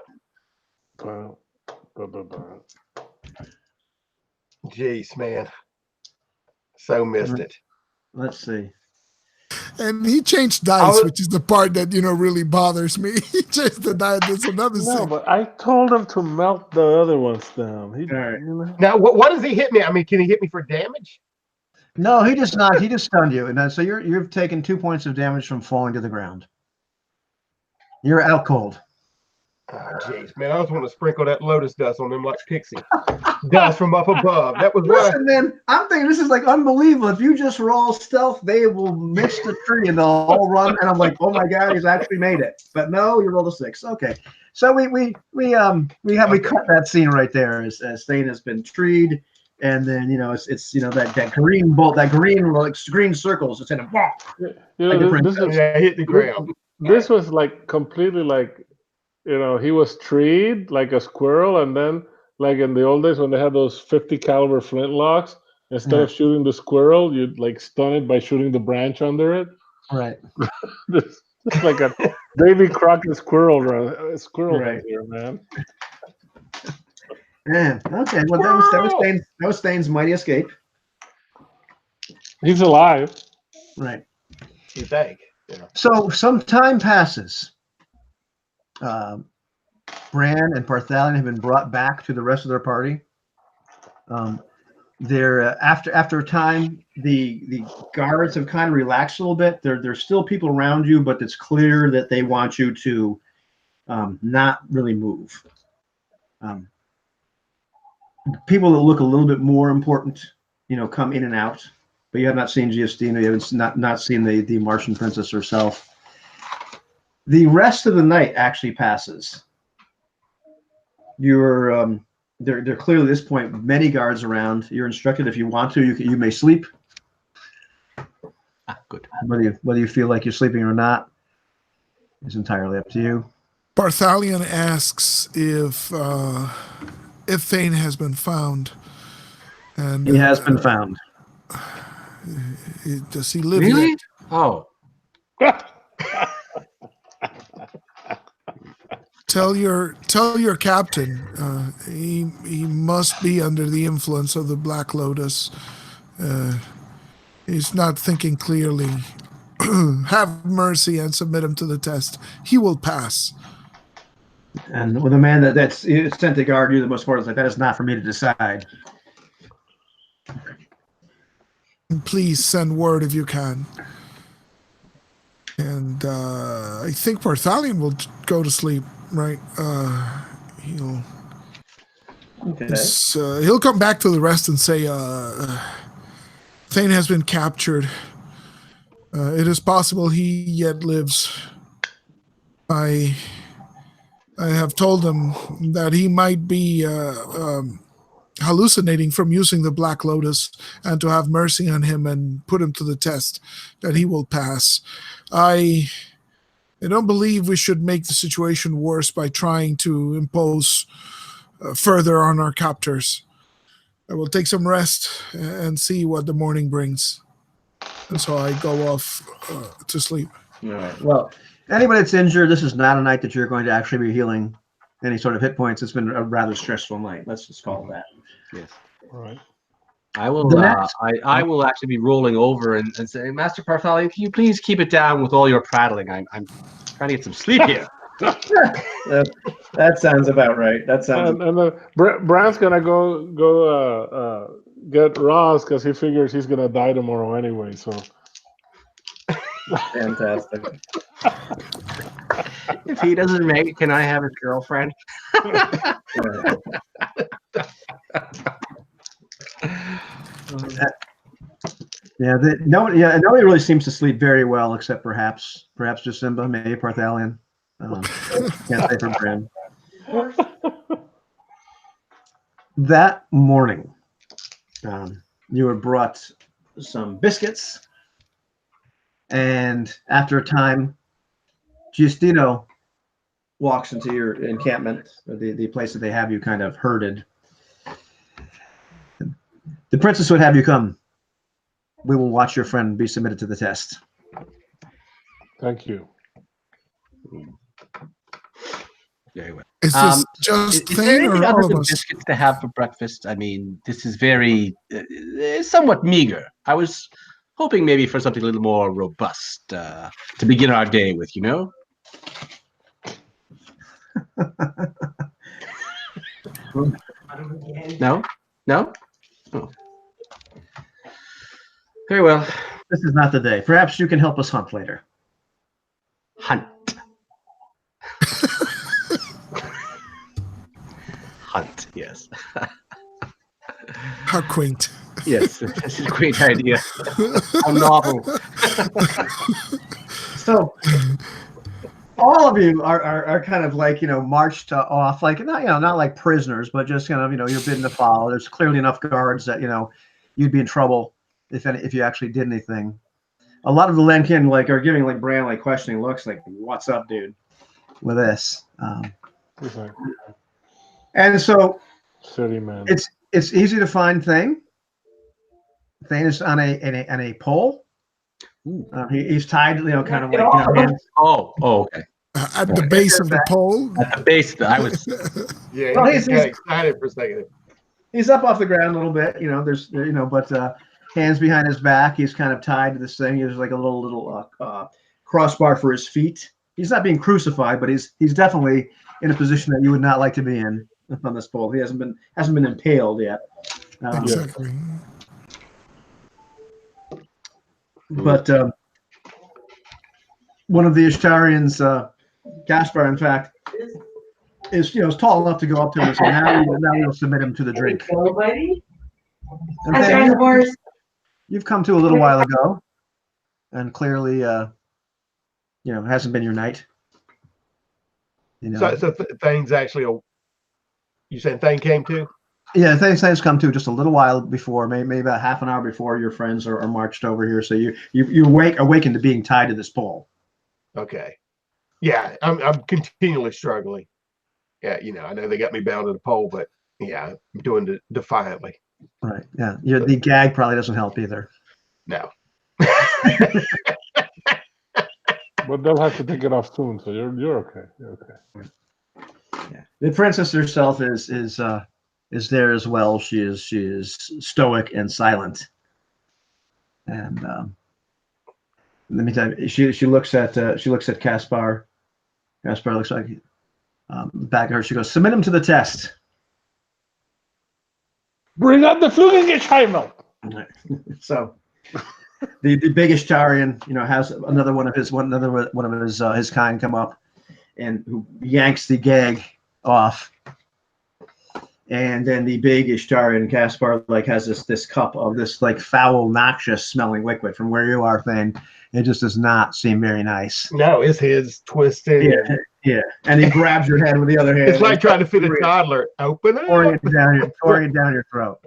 Jeez, man. So missed it. Let's see. And he changed dice, which is the part that really bothers me. He changed the dice. There's another No, but I told him to melt the other ones down. Now, what does he hit me? I mean, can he hit me for damage? No, he just stunned you, and so you've taken 2 points of damage from falling to the ground. You're out cold. Oh, jeez, man! I just want to sprinkle that lotus dust on them like pixie dust from up above. That was right. Listen, man, I'm thinking this is like unbelievable. If you just roll stealth, they will miss the tree and they'll all run. And I'm like, oh my god, he's actually made it. But no, you rolled a 6. Okay, so we cut that scene right there as Thane has been treed, and then it's that green bolt, that green circles. It's in a hit the ground. This was like completely like. He was treed like a squirrel, and then like in the old days when they had those 50 caliber flintlocks, instead of shooting the squirrel, you'd like stun it by shooting the branch under it. Right. It's like a Davy Crockett squirrel right here, man. Yeah. Okay. Well, that was Thane's mighty escape. He's alive. Right. You think? Yeah. So some time passes. Bran and Parthalion have been brought back to the rest of their party. They're after a time, the guards have kind of relaxed a little bit. There's still people around you, but it's clear that they want you to not really move. People that look a little bit more important, come in and out. But you have not seen Giustina. You haven't not seen the Martian princess herself. The rest of the night actually passes. You're there clearly at this point many guards around. You're instructed if you want to, you may sleep. Good. Whether you feel like you're sleeping or not is entirely up to you. Parthalion asks if Thane has been found, and he has been found. Does he live really? yet? Oh. Tell your captain he must be under the influence of the Black Lotus. He's not thinking clearly. Have mercy and submit him to the test. He will pass. And with a man that's sent to guard you, the most important is like that is not for me to decide. Please send word if you can. And I think Parthalion will go to sleep. Right, he'll come back to the rest and say, Thane has been captured. It is possible he yet lives. I have told him that he might be hallucinating from using the Black Lotus, and to have mercy on him and put him to the test, that he will pass. I don't believe we should make the situation worse by trying to impose further on our captors. I will take some rest and see what the morning brings. And so I go off to sleep. All right. Well, anybody that's injured, this is not a night that you're going to actually be healing any sort of hit points. It's been a rather stressful night. Let's just call it that. Yes. All right. I will. I will actually be rolling over and say, Master Parthalion, can you please keep it down with all your prattling? I'm trying to get some sleep here. That sounds about right. That sounds. And Bran's gonna go get Ross because he figures he's gonna die tomorrow anyway. So. Fantastic. If he doesn't make it, can I have his girlfriend? Yeah, nobody really seems to sleep very well, except perhaps Jasimba, maybe Parthalion. Can't say for Bran. That morning, you were brought some biscuits, and after a time, Giustino walks into your encampment, the place that they have you kind of herded. The princess would have you come. We will watch your friend be submitted to the test. Thank you. Very well. Is this just is there Thane anything or other all of than us? biscuits to have for breakfast? I mean, this is very somewhat meager. I was hoping maybe for something a little more robust to begin our day with, you know? No? No? Oh. Very well. This is not the day. Perhaps you can help us hunt later. Hunt. Hunt, yes. How quaint. Yes, this is a great idea. How novel. So all of you are kind of like, marched off, like not like prisoners, but just kind of, you're bidden to follow. There's clearly enough guards that, you'd be in trouble if you actually did anything. A lot of the Lenkin are giving Bran questioning looks like, what's up, dude, with this. And so 30 man. it's easy to find Thane. Thane is on a pole. He's tied, kind of hands. Oh, okay. At the base of the pole. At the base, I was. Yeah, Well, he's got excited for a second. He's up off the ground a little bit, but hands behind his back. He's kind of tied to this thing. There's like a little crossbar for his feet. He's not being crucified, but he's definitely in a position that you would not like to be in on this pole. He hasn't been impaled yet. Exactly. But one of the Ishtarians, Gaspar, in fact, is tall enough to go up to him and say, now we'll submit him to the drink. And then you've come to a little while ago, and clearly, hasn't been your night. So Thane's actually you saying Thane came too? Yeah, Thane's come to just a little while before, maybe about half an hour before your friends are marched over here. So you awaken to being tied to this pole. Okay. Yeah, I'm continually struggling. Yeah, I know they got me bound to the pole, but yeah, I'm doing it defiantly. Right. Yeah. The gag probably doesn't help either. No. But they'll have to take it off soon, so you're okay. You're okay. Yeah. The princess herself is there as well. She is stoic and silent. And let me tell you, she looks at Caspar. Caspar looks like back at her. She goes, submit him to the test. Bring out the Flügelgescheimer. So the biggest Tarian, has another one of his kind come up and who yanks the gag off. And then the big Ishtarian, Caspar, has this cup of this foul, noxious smelling liquid. From where you are, Thane, it just does not seem very nice. No, his head's twisted. Yeah. And he grabs your head with the other hand. It's like trying to fit a toddler. Open it. Pouring it down your throat.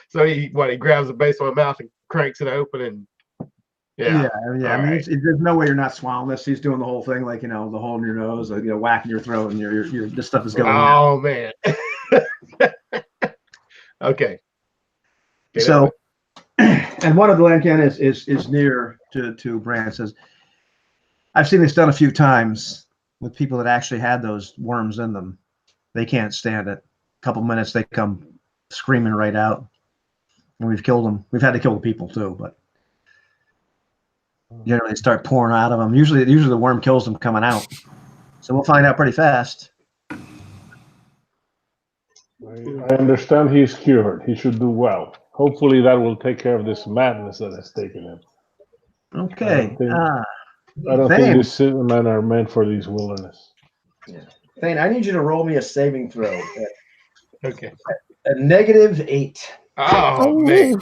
So he grabs the base of my mouth and cranks it open and yeah. I mean, there's no way you're not swallowing this. He's doing the whole thing, the hole in your nose, whacking your throat, and your this stuff is going. Oh man. Okay. So, and one of the Lancan is near to Bran. Says, I've seen this done a few times with people that actually had those worms in them. They can't stand it. A couple minutes, they come screaming right out, and we've killed them. We've had to kill the people too, but generally they start pouring out of them. Usually the worm kills them coming out. So we'll find out pretty fast. I understand he's cured. He should do well. Hopefully that will take care of this madness that has taken him. Okay. I don't think these men are meant for these wilderness. Yeah. Thane, I need you to roll me a saving throw. Okay. A -8. Oh man.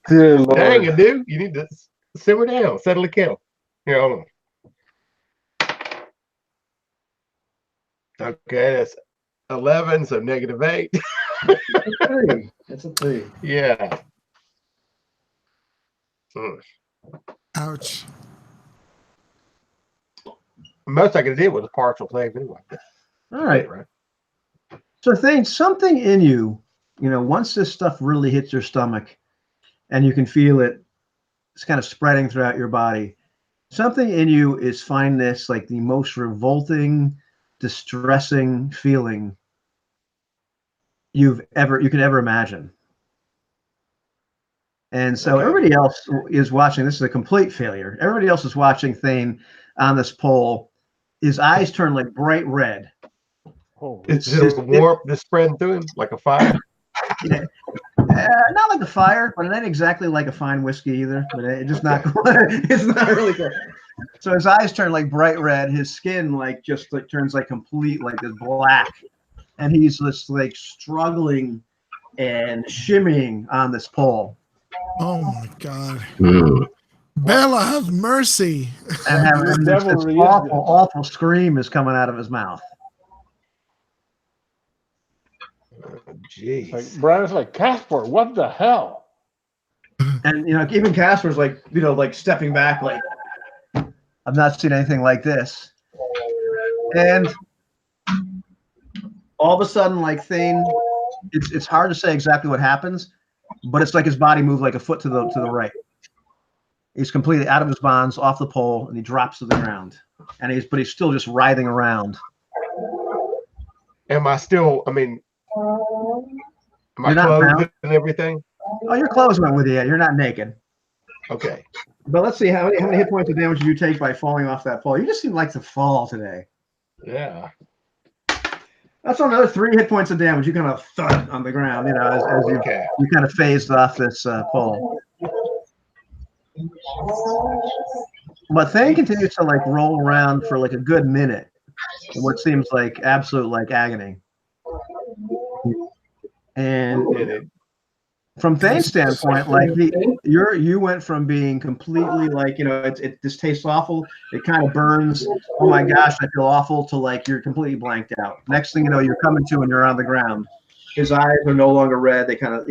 Dear Lord. Dang it, dude. You need to simmer down, settle the kettle. Here, hold on. Okay, that's 11, so -8. That's a 3. Yeah. Ouch. Most I could do was a partial save anyway. All right. So Thane, something in you, once this stuff really hits your stomach and you can feel it, it's kind of spreading throughout your body. Something in you is find this like the most revolting, distressing feeling you can ever imagine. And so everybody else is watching. This is a complete failure. Everybody else is watching Thane on this pole. His eyes turn like bright red. Oh, is it a warmth that's spreading through him like a fire? Yeah. Not like a fire, but it ain't exactly like a fine whiskey either. But it's just not. It's not really good. So his eyes turn like bright red. His skin just turns like complete like this black, and he's just like struggling and shimmying on this pole. Oh my God. Bella, have mercy. And this awful scream is coming out of his mouth. Jeez. Like Brian's like, Casper, what the hell? And even Casper's like stepping back, like, I've not seen anything like this. And all of a sudden, like Thane, it's hard to say exactly what happens, but it's like his body moved like a foot to the right. He's completely out of his bonds, off the pole, and he drops to the ground. And he's still just writhing around. Am I still? I mean, am I clothed and everything? Oh, your clothes went with you. You're not naked. Okay. But let's see how many hit points of damage did you take by falling off that pole? You just seem like to fall today. Yeah. That's another 3 hit points of damage. You kind of thud on the ground, as you kind of phased off this pole. But Thane continues to like roll around for like a good minute in what seems like absolute like agony. And from Thane's standpoint, like you went from being completely like, this tastes awful, it kind of burns, oh my gosh, I feel awful, to like you're completely blanked out. Next thing you know, you're coming to and you're on the ground. His eyes are no longer red. They kind of,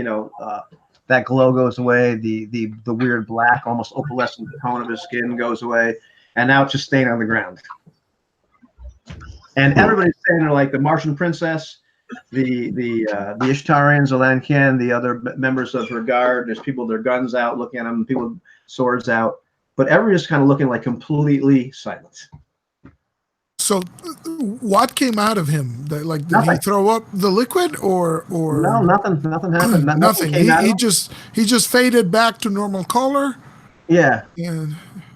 that glow goes away. The weird black, almost opalescent tone of his skin goes away, and now it's just staying on the ground. And everybody's standing there like the Martian princess, the Ishtarians, the Lamentations, the other members of her guard. There's people with their guns out looking at them, people with swords out, but everyone's just kind of looking like completely silent. So, what came out of him? Did he throw up the liquid, or no? Nothing happened. Nothing. He just faded back to normal color. Yeah.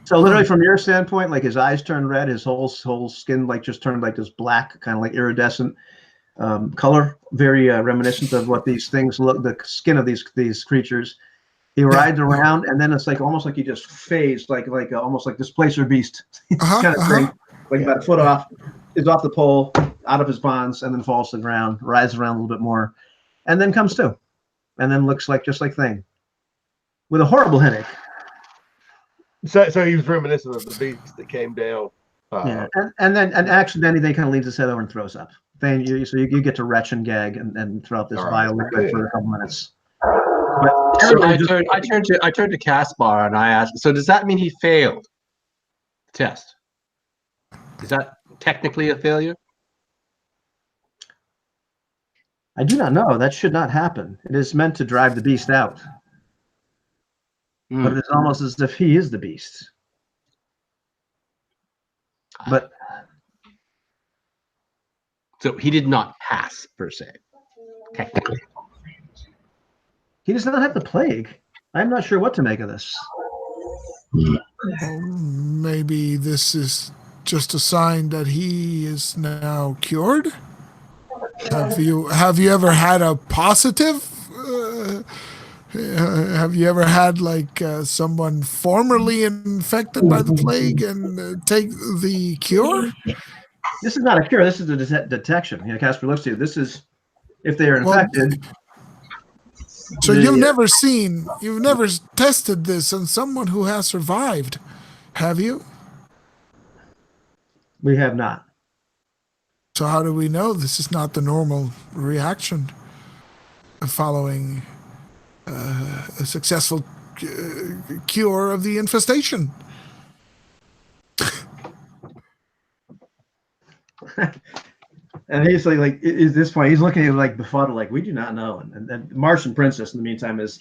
So literally, from your standpoint, like his eyes turned red, his whole skin like just turned like this black, kind of like iridescent color, very reminiscent of what these things look. The skin of these creatures. He rides around, and then it's like almost like he just phased, like almost like Displacer Beast kind of thing. Like about a foot off, is off the pole, out of his bonds, and then falls to the ground, rides around a little bit more, and then comes to, and then looks like just like Thane, with a horrible headache. So he was reminiscent of the beast that came down. Yeah, and accidentally they kind of leaves his head over and throws up. Thane, you get to retch and gag and throw up this vile liquid for a couple minutes. So I turned to Caspar and I asked, so does that mean he failed the test? Is that technically a failure? I do not know. That should not happen. It is meant to drive the beast out. But it's almost as if he is the beast. But so he did not pass per se, technically. He does not have the plague. I'm not sure what to make of this. Maybe this is just a sign that he is now cured. Have you ever had a positive? Have you ever had like someone formerly infected by the plague and take the cure? This is not a cure. This is a detection. Casper looks to you. This is if they are infected. So you've never tested this on someone who has survived, have you? We have not. So how do we know this is not the normal reaction following a successful cure of the infestation? And he's like, at this point, he's looking at him like befuddled, like, we do not know. And then Martian Princess, in the meantime, is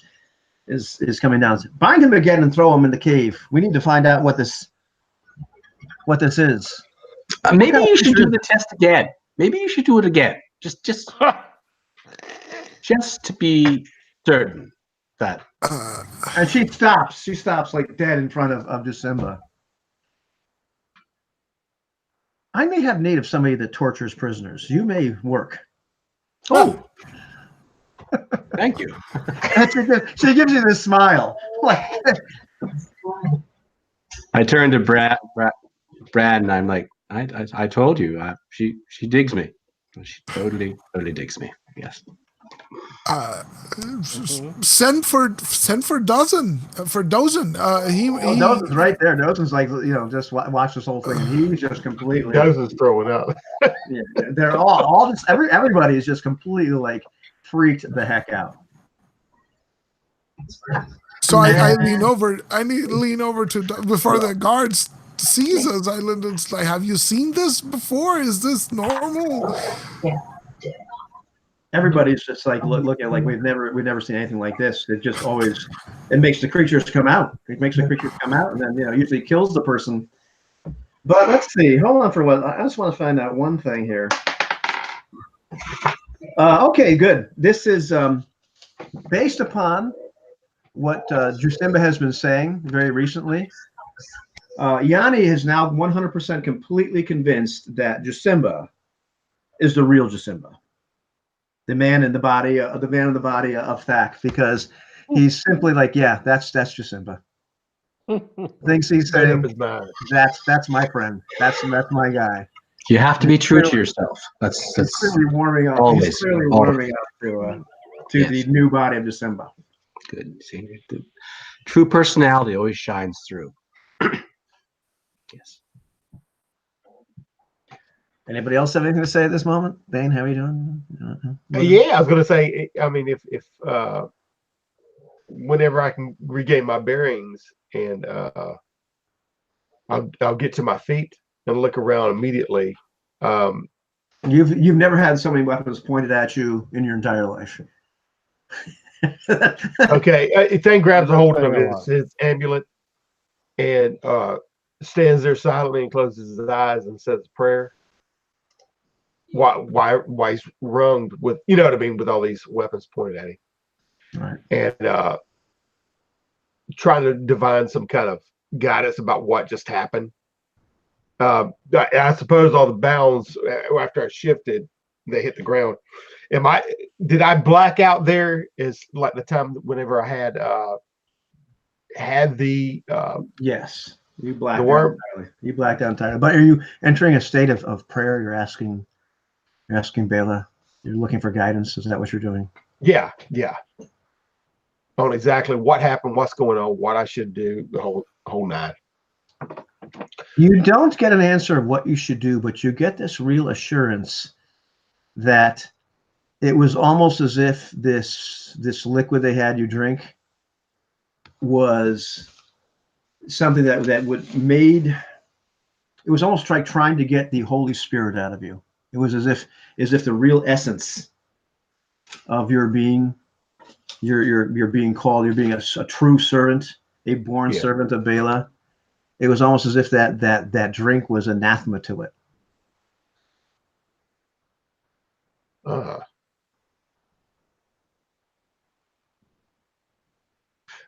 coming down. Bind him again and throw him in the cave. We need to find out what this is. Maybe you should do the test again. Maybe you should do it again. Just to be certain that. And she stops. She stops like dead in front of Jasimba. I may have need of somebody that tortures prisoners. You may work. Oh, thank you. She gives you this smile. I turn to Brad, and I'm like, I told you, she digs me. She totally digs me. Yes. Send for Dozen. Dozen's right there. Dozen's like, just watch this whole thing, and he's just completely. Dozen's throwing up. Yeah, they're all just everybody is just completely like freaked the heck out. So I lean over. Lean over to before the guards sees us. It's like, have you seen this before? Is this normal? Everybody's just like looking at like we've never seen anything like this. It just always makes the creatures come out. It makes the creatures come out, and then usually kills the person. But let's see. Hold on for what. I just want to find out one thing here. Okay, good. This is based upon what Jasimba has been saying very recently. Yanni is now 100% completely convinced that Jasimba is the real Jasimba. The man in the body of Thak, because he's simply like, yeah, that's Jasimba. Thinks he's saying, that's my friend. That's my guy. You have to be true to yourself. That's clearly warming up. Always, he's clearly warming up to the new body of Jasimba. Good. See, the true personality always shines through. Yes. Anybody else have anything to say at this moment? Bane, how are you doing? Yeah, I was going to say, I mean, if whenever I can regain my bearings and I'll get to my feet and look around immediately. You've never had so many weapons pointed at you in your entire life. Okay, Thane grabs a hold of his amulet and stands there silently and closes his eyes and says a prayer. Why he's rung with, you know what I mean, with all these weapons pointed at him, right? And trying to divine some kind of guidance about what just happened. I suppose all the bounds after I shifted, they hit the ground. Did I black out there? Is like the time whenever I had the yes, you blacked out entirely. You blacked out entirely. But are you entering a state of prayer? You're asking Bela. You're looking for guidance. Is that what you're doing? Yeah. On exactly what happened, what's going on, what I should do, the whole nine. You don't get an answer of what you should do, but you get this real assurance that it was almost as if this liquid they had you drink was something that it was almost like trying to get the Holy Spirit out of you. It was as if the real essence of your being, you're being called, you're being a true servant, a born servant of Bela. It was almost as if that drink was anathema to it.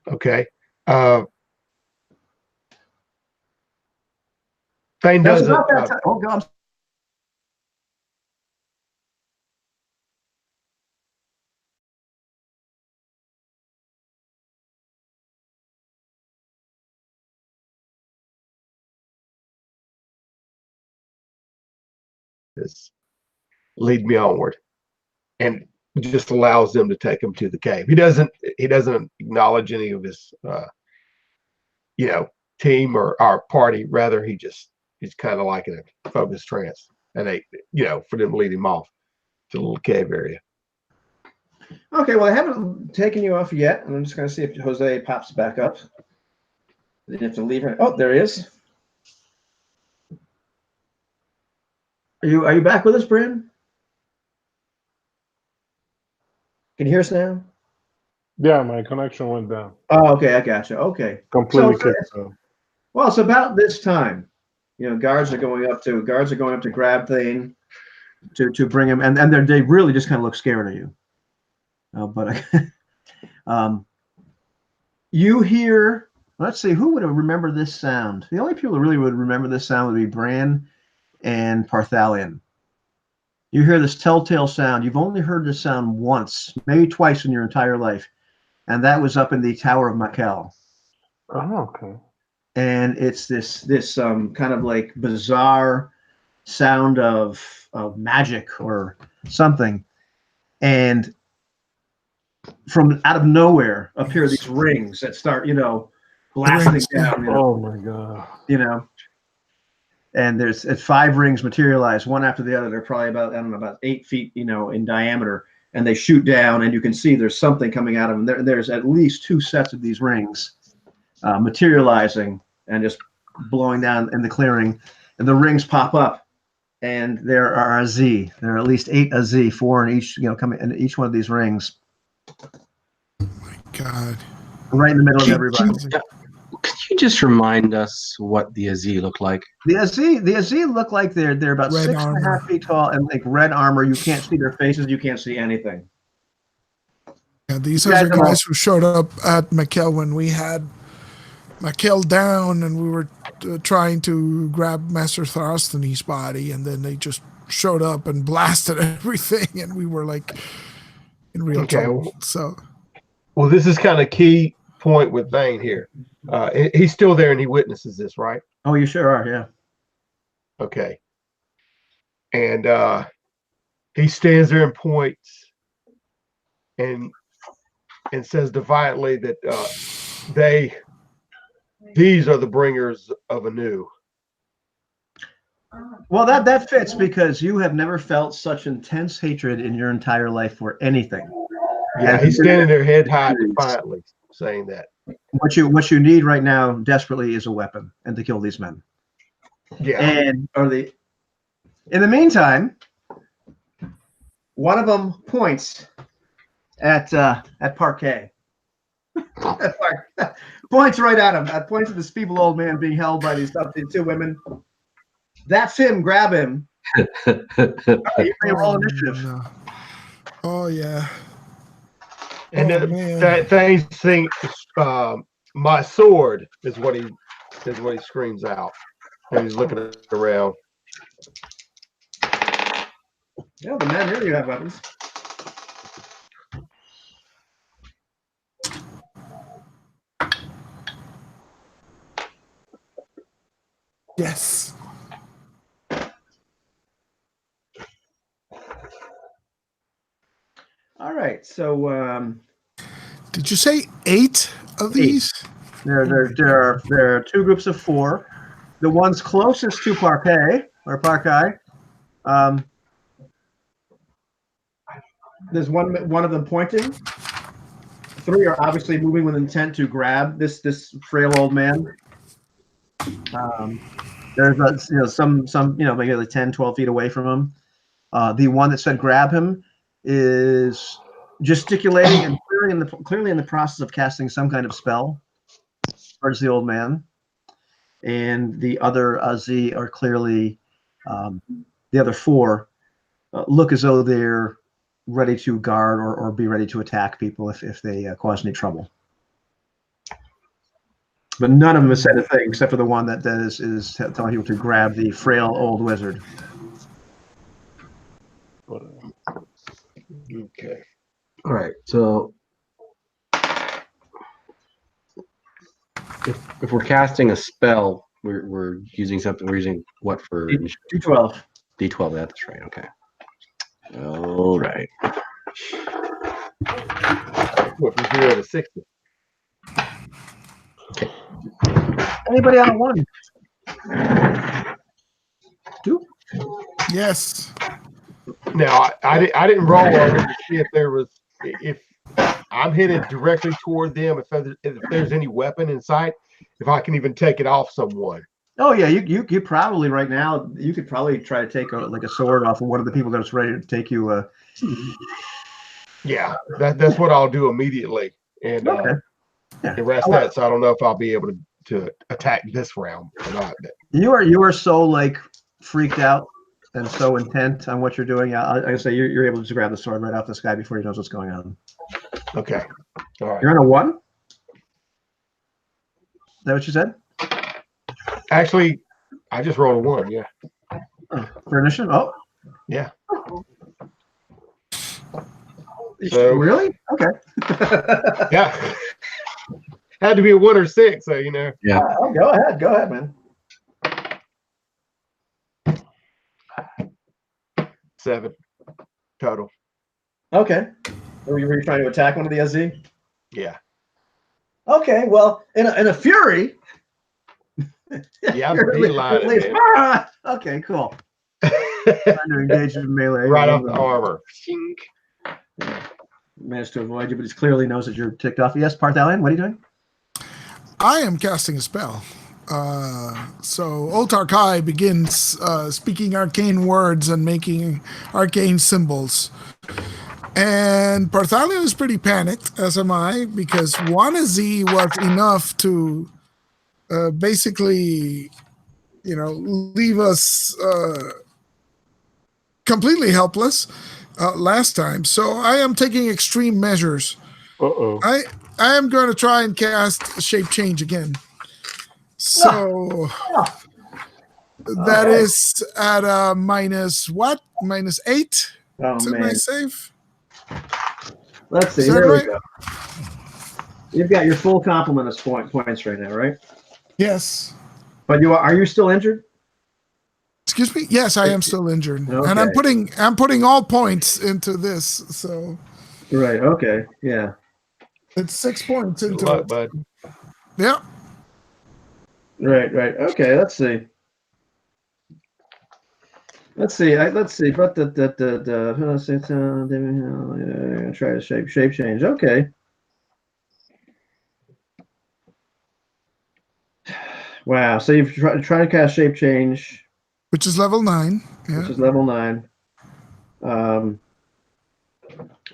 Okay. Thane doesn't. Oh God. Lead me onward, and just allows them to take him to the cave. He doesn't acknowledge any of his team or our party. Rather, he's kind of like in a focused trance, and for them to lead him off to the little cave area. Okay, well, I haven't taken you off yet. I'm just going to see if Jose pops back up. You have to leave her. Oh, there he is. Are you back with us, Brandon? Can you hear us now? Yeah, my connection went down. Oh, okay, I gotcha. Okay. Completely So, kicked out. well, it's about this time. Guards are going up to grab Thane to bring him, and they really just kind of look scared of you. But you hear. Let's see, who would remember this sound? The only people who really would remember this sound would be Bran and Parthalion. You hear this telltale sound. You've only heard this sound once, maybe twice in your entire life, and that was up in the Tower of Makel. Oh, okay. And it's this kind of like bizarre sound of magic or something, and from out of nowhere appear these rings that start, blasting down. Oh my god! And there's 5 rings materialize one after the other. They're probably about 8 feet, in diameter, and they shoot down, and you can see there's something coming out of them. There's at least 2 sets of these rings materializing and just blowing down in the clearing, and the rings pop up, and there are a Z. There are at least 8 a Z, 4 in each, coming in each one of these rings. Oh my god! Right in the middle of everybody. Could you just remind us what the Azee look like? The Azee look like they're about Red 6.5 feet tall and like red armor. You can't see their faces. You can't see anything. Yeah, these are the guys who showed up at Makel when we had Makel down, and we were trying to grab Master Throsthenes' body, and then they just showed up and blasted everything, and we were like in real trouble. So, well, this is kind of key point with Thane here. He's still there and he witnesses this, right? Oh, you sure are, yeah. Okay. And he stands there and points and says defiantly that these are the bringers of anew. Well, that fits, because you have never felt such intense hatred in your entire life for anything. Yeah, he's standing there head high defiantly saying that. What you need right now desperately is a weapon and to kill these men. Yeah. And in the meantime, one of them points at Parquet. Points right at him. Points at this feeble old man being held by these 2 women. That's him. Grab him. You may roll initiative. No. Oh yeah. And that thing, my sword is what he screams out. And he's looking around. Yeah, the men here, you have weapons. Yes. All right, so did you say 8 of these? There are 2 groups of 4. The ones closest to Parquet, there's one of them pointing. 3 are obviously moving with intent to grab this frail old man. There's some maybe like 10, 12 feet away from him. The one that said grab him is gesticulating and clearly in the process of casting some kind of spell towards the old man. And the other Azee are clearly, the other 4 look as though they're ready to guard or be ready to attack people if they cause any trouble. But none of them has said a thing except for the one that is telling people to grab the frail old wizard. Okay. All right. So if we're casting a spell, we're using something. We're using what for? D12. D12. That's right. Okay. All right. Went from 0 to 60. Anybody on a 1? 2? Yes. Now I didn't roll on them to see if I'm headed directly toward them. If there's any weapon in sight, if I can even take it off someone. Oh yeah, you probably right now you could probably try to take a sword off of one of the people that's ready to take you. Yeah, that's what I'll do immediately, and arrest that. So I don't know if I'll be able to attack this round or not. You are so like freaked out and so intent on what you're doing. I say you're able to just grab the sword right off this guy before he knows what's going on. Okay, all right. You're on a 1? Is that what you said? Actually, I just rolled a 1. Yeah. Oh, for initiative? Oh, yeah. So really? Okay. Yeah. Had to be a 1 or 6, so Yeah. Go ahead, man. 7 total. Okay. Were you trying to attack one of the SZ? Yeah. Okay. Well, in a fury. Yeah, I'm beelining it. Okay, cool. Trying to engage in melee. Right off the armor. Managed to avoid you, but he clearly knows that you're ticked off. Yes, Parthalion, what are you doing? I am casting a spell. So Otarkai begins speaking arcane words and making arcane symbols. And Parthalion is pretty panicked, as am I, because 1 Z was enough to basically, leave us completely helpless last time. So I am taking extreme measures. I am going to try and cast Shape Change again. So that is at a minus what? -8 to my save? Let's see. There we go. You've got your full complement of points right now, right? Yes. But are you still injured? Excuse me? Yes, I am still injured. Okay. And I'm putting all points into this, so right, okay. Yeah. it's 6 points into Good luck, it. bud. Yeah. Right. Okay, let's see. Let's see. But try to shape change. Okay. Wow. So you've tried to cast shape change, which is level 9. Yeah. Which is level 9.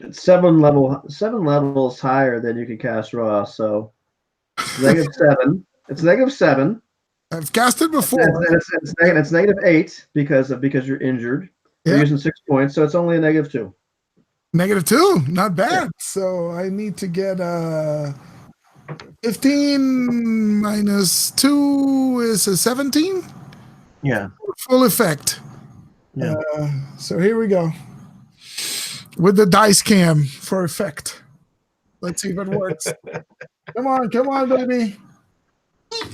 It's 7 levels higher than you can cast raw. So -7. It's -7. I've cast it before. It's -8 because you're injured. You're using 6 points, so it's only a -2. -2, not bad. Yeah. So I need to get 15 minus 2 is a 17. Yeah. Full effect. Yeah. So here we go. With the dice cam for effect. Let's see if it works. Come on, baby.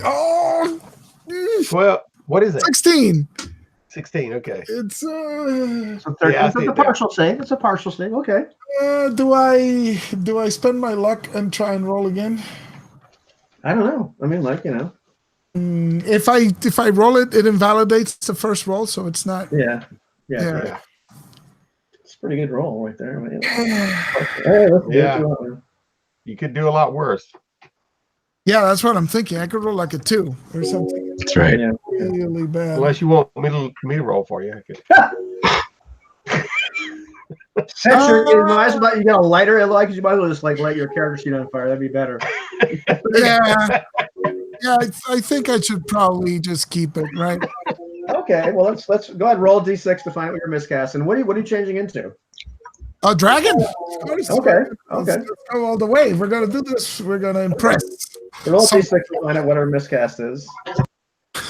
Oh. Well, what is it? 16. 16. Okay. It's so 13. It's a partial save. It's a partial save. Okay. Do I spend my luck and try and roll again? I don't know. I mean, if I roll it, it invalidates the first roll, so it's not. Yeah. It's a pretty good roll right there. You could do a lot worse. Yeah, that's what I'm thinking. I could roll like a 2 or something. That's right. Yeah. Really bad. Unless you want me to roll for you. Since you got a lighter, because you might as well just light your character sheet on fire. That'd be better. Yeah. I think I should probably just keep it, right? Okay. Well, let's go ahead and roll a d6 to find what you're miscasting. What are you changing into? A dragon. Okay. Let's go all the way. If we're gonna do this, we're gonna impress. Roll d6 to find out what our miscast is.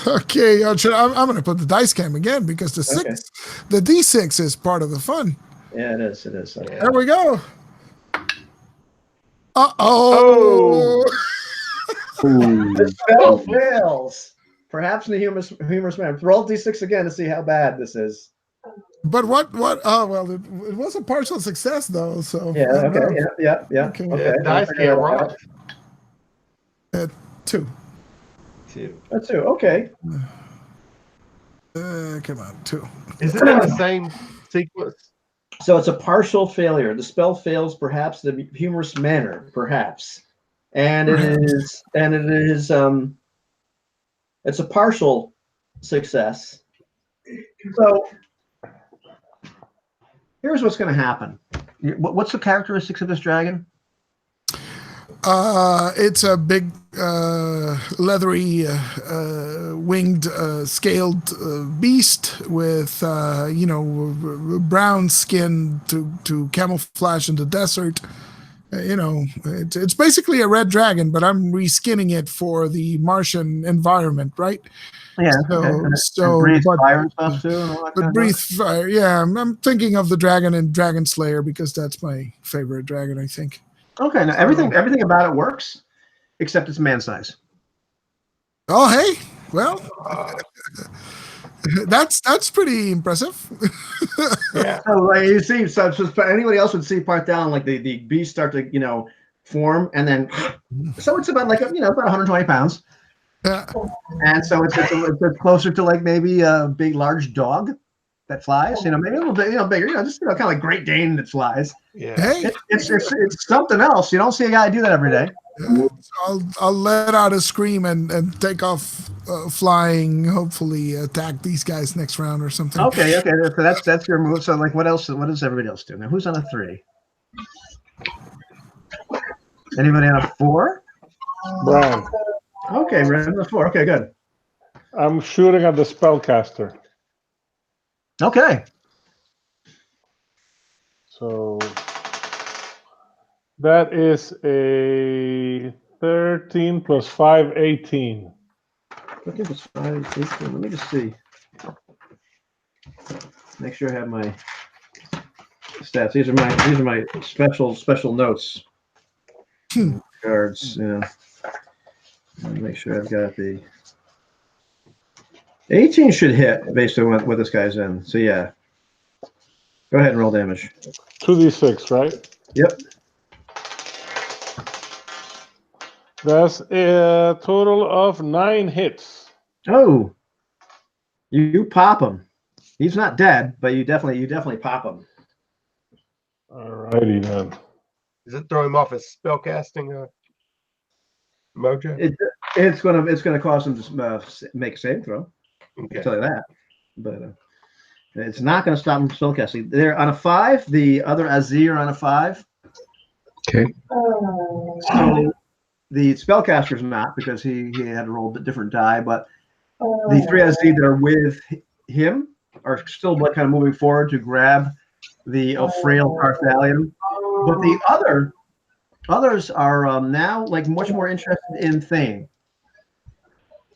Okay, I'm gonna put the dice cam again because the d6 is part of the fun. Yeah, it is. Okay. There we go. Uh-oh. The spell fails. Perhaps in a humorous manner. Roll d6 again to see how bad this is. But what? Oh well, it was a partial success though. So Yeah. I don't Okay. know. Yeah. Okay. Yeah, Okay. dice can't roll. 2. 2. That's two. Okay. Come on, 2. Is it in the same sequence? So it's a partial failure. The spell fails, perhaps in a humorous manner, perhaps, and it is it's a partial success. So here's what's going to happen. What's the characteristics of this dragon? It's a big, leathery, winged, scaled beast with, brown skin to camouflage in the desert. It's basically a red dragon, but I'm reskinning it for the Martian environment, right? Yeah. So, Okay. And so breathe but, fire and stuff too, and all that but kind of breathe stuff? fire. Yeah, I'm thinking of the dragon in Dragon Slayer because that's my favorite dragon, I think. Okay. Now everything about it works, except it's man size. Oh, hey, well, that's pretty impressive. Yeah. So like you see, so anybody else would see part down, like the beast start to form, and then so it's about about 120 pounds, Yeah. and so it's closer to like maybe a big large dog that flies, maybe a little bit bigger, just kind of like Great Dane that flies. Yeah. Hey, It's something else. You don't see a guy do that every day. I'll let out a scream and take off flying. Hopefully, attack these guys next round or something. Okay, so that's your move. So like, what else? What does everybody else do? Now, who's on a 3? Anybody on a 4? Brian, Okay, we're on a 4. Okay, good. I'm shooting at the spellcaster. Okay. So that is a 13 plus 5, 18. Okay, that's 5, 18. Let me just see. Make sure I have my stats. These are my special notes. Cards. Yeah. Let me make sure I've got the 18 should hit based on what this guy's in. So yeah. Go ahead and roll damage. 2d6, right? Yep. That's a total of 9 hits. Oh, you pop him. He's not dead, but you definitely pop him. Alrighty then. Does it throw him off his spellcasting mojo? It's gonna cause him to make a saving throw. Okay. I'll tell you that. But it's not going to stop him from spellcasting. They're on a 5. The other Azir are on a 5. Okay. So the spellcaster's not, because he had to roll a different die, but the 3 Azir that are with him are still kind of moving forward to grab the frail Carthalion. But the others are now like much more interested in Thane,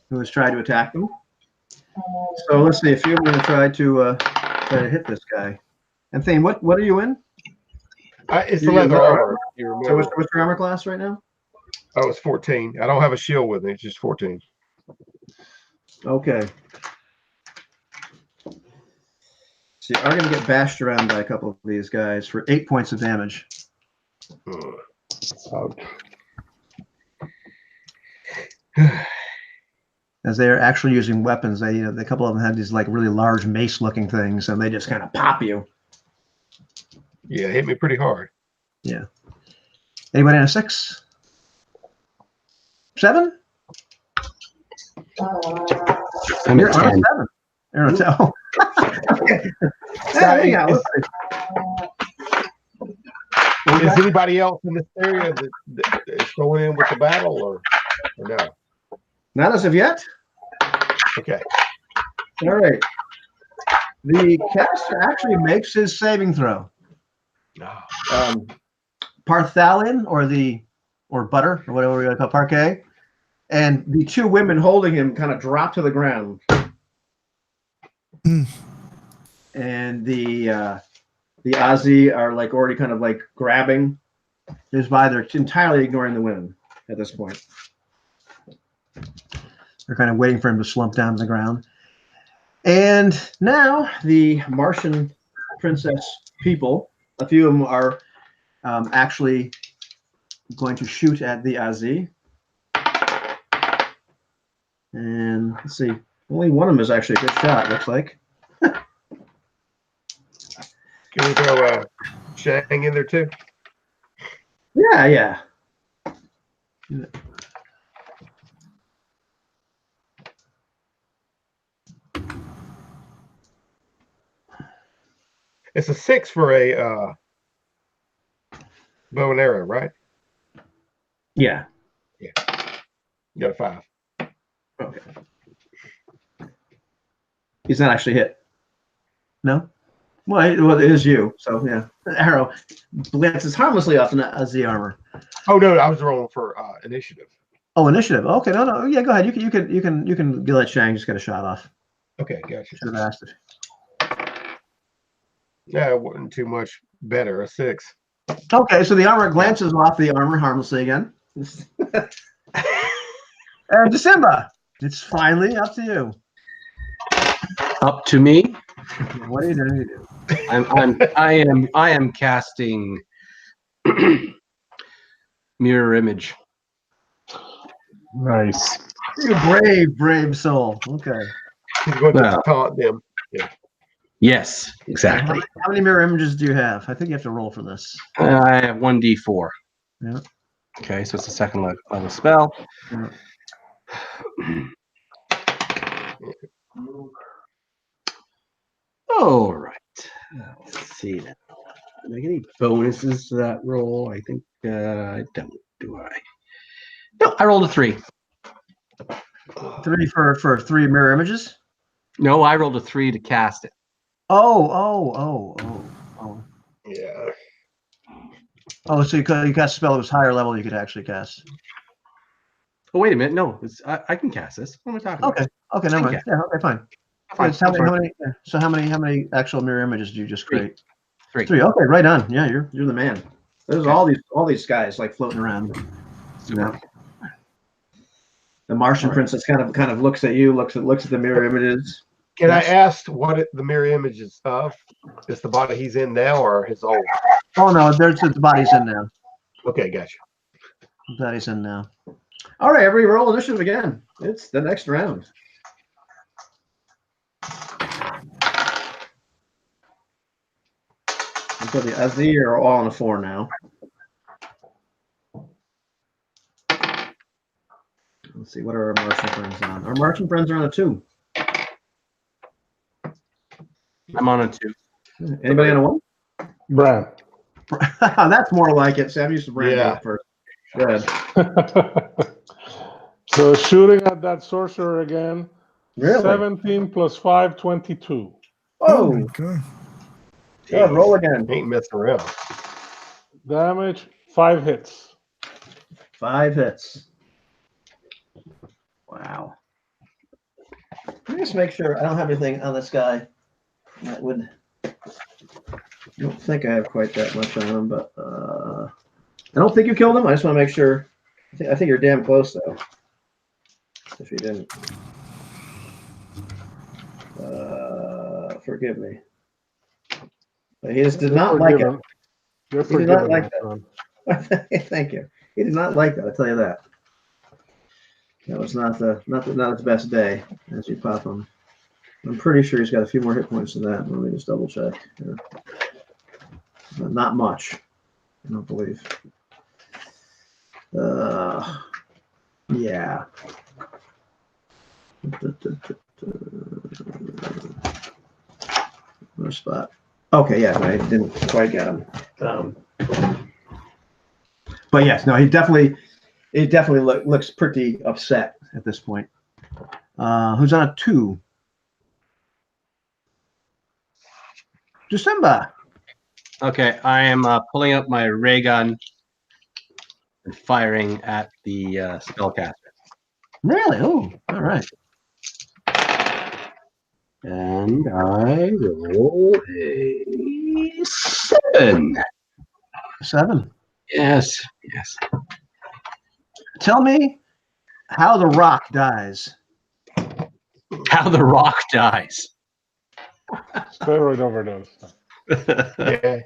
who is trying to attack them. So let's see. A few of them are going to try to hit this guy. And Thane, what are you in? It's the leather armor. So what's your armor class right now? Oh, it's 14. I don't have a shield with me. It's just 14. Okay. So you are going to get bashed around by a couple of these guys for 8 points of damage. Ouch. As they are actually using weapons, a couple of them had these like really large mace-looking things, and they just kind of pop you. Yeah, it hit me pretty hard. Yeah. Anybody on a 6? 7? I'm You're at on a 10. 7. You're on a 10. Oh. Okay. Hang on, let's see. Is anybody else in this area that is going in with the battle, or no? Not as of yet. Okay. All right. The caster actually makes his saving throw. No. Parthalion, or Butter, or whatever we want to call Parquet, and the 2 women holding him kind of drop to the ground. And the Aussie are like already kind of like grabbing his by. They're entirely ignoring the women at this point. They're kind of waiting for him to slump down to the ground. And now the Martian Princess people. A few of them are actually going to shoot at the Azi. And let's see. Only one of them is actually a good shot, looks like. Can we throw Shang in there too? Yeah. It's a 6 for a bow and arrow, right? Yeah. You got a 5. Okay. He's not actually hit. No? Well, it is you. So, yeah. The arrow glances harmlessly off the Azi armor. Oh no, I was rolling for initiative. Oh, initiative. Okay, no. Yeah, go ahead. You can let Shang just get a shot off. Okay, gotcha. Should have asked it. Yeah, it wasn't too much better. A 6. Okay, so the armor glances off the armor harmlessly again. And December, it's finally up to you. Up to me. What are you going to do? I am casting mirror image. Nice. You brave soul. Okay. He's going to taunt them. Yes, exactly. How many mirror images do you have? I think you have to roll for this. I have 1d4. Yeah. Okay, so it's a second level spell. Yeah. All right. Let's see now. Make any bonuses to that roll? I think I don't. Do I? No, I rolled a 3. 3 for 3 mirror images? No, I rolled a 3 to cast it. Oh. Yeah. Oh, so you cast a spell that was higher level you could actually cast. Oh, wait a minute. No, I can cast this. What am I talking about? Okay, never mind. Yeah, okay, fine. Fine. How many actual mirror images did you just create? 3. 3. Okay, right on. Yeah, you're the man. There's all these guys like floating around. You know? The Martian princess kind of looks at you, looks at the mirror images. Can I ask what the mirror image is of? Is the body he's in now or his old? Oh no, the body's in now. Okay, gotcha. The body's in now. All right, everybody roll initiative again. It's the next round. So the Azi are all on a 4 now. Let's see, what are our Martian friends on? Our Martian friends are on a 2. I'm on a 2. Anybody on a 1? Brad. That's more like it. Sam used to brand Yeah. first. Good. So shooting at that sorcerer again. Really? 17 plus 5, 22. Oh my Whoa. god. Good. Roll again. Ain't messing around. Damage, 5 hits. 5 hits. Wow. Let me just make sure I don't have anything on this guy that would. I don't think I have quite that much on him, but I don't think you killed him. I just want to make sure. I think you're damn close though. If you didn't, forgive me. But he just did not like it. You're He did not forgiven, like my that. son. Thank you. He did not like that. I'll tell you that. That was not his best day as you pop him. I'm pretty sure he's got a few more hit points than that. Let me just double check. Here. Not much, I don't believe. Yeah. What spot? Okay, yeah, I didn't quite get him. But yes, no, he definitely looks pretty upset at this point. Who's on a 2? December. Okay, I am pulling up my ray gun and firing at the spellcaster. Really? Oh, all right. And I roll a 7. 7. Yes. Tell me how the rock dies. How the rock dies. Steroid overdose. Yeah.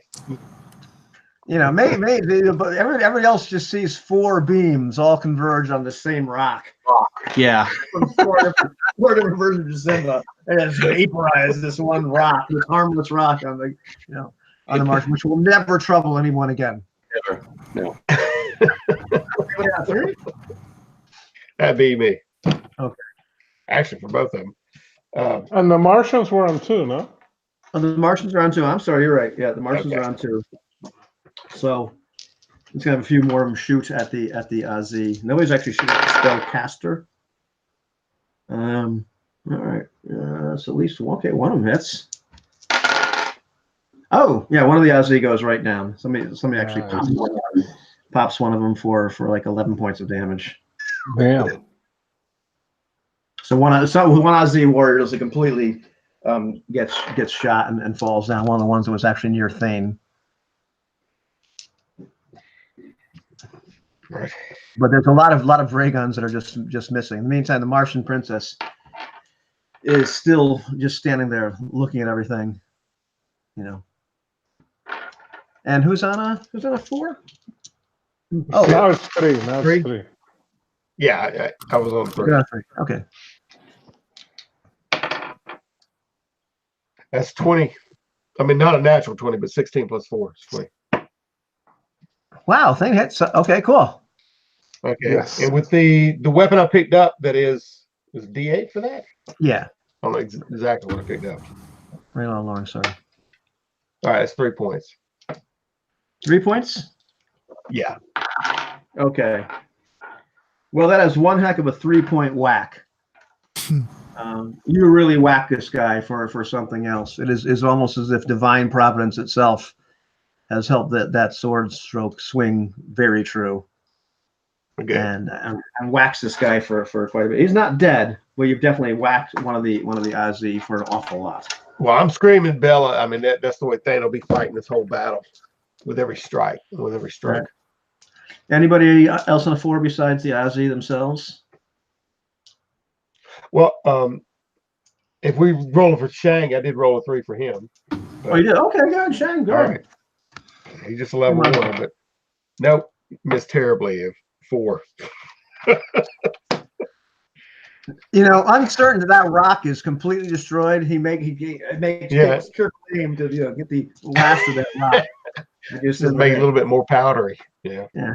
You know, maybe, but everybody else just sees 4 beams all converge on the same rock. Yeah. From 4 different versions of Simba, and it's vaporized this one rock, this harmless rock on the, on the Martian, which will never trouble anyone again. Never. No. Anybody got 3? That'd be me. Okay. Actually, for both of them. And the Martians were on 2, no? Oh, the Martians are on 2. I'm sorry, you're right. Yeah, the Martians are on 2. So let's have a few more of them shoot at the Z. Nobody's actually shooting at the spellcaster. All right. So at least one of them hits. Oh, yeah, one of the Z goes right down. Somebody actually pops one of them for like 11 points of damage. Damn. So one Z warrior is completely gets shot and falls down. One of the ones that was actually near Thane. Right. But there's a lot of ray guns that are just missing. In the meantime, the Martian princess is still just standing there looking at everything, And who's on a 4? Oh, now it's 3. Now it's 3. Yeah, I was on 3. Okay. That's 20. I mean, not a natural 20, but 16 plus 4 is 20. Wow, thing hits. Okay, cool. Okay. Yes. And with the weapon I picked up, that is D8 for that? Yeah. I don't know exactly what I picked up. Right on along, sorry. All right, that's 3 points. 3 points? Yeah. Okay. Well, that is one heck of a 3-point whack. You really whack this guy for something else. It is almost as if divine providence itself has helped that sword stroke swing very true. Okay. And whacks this guy for quite a bit. He's not dead, but you've definitely whacked one of the Ozzy for an awful lot. Well, I'm screaming Bella. I mean, that's the way Thane will be fighting this whole battle with every strike. Right. Anybody else on a 4 besides the Ozzy themselves? Well, if we roll for Shang, I did roll a 3 for him. Oh, you did? Okay, good. Shang, good. All right. He's just a level 1, but nope, missed terribly of 4. Uncertain that rock is completely destroyed. He makes pure claim to get the last of that rock. Just make it a little bit more powdery. Yeah. Yeah.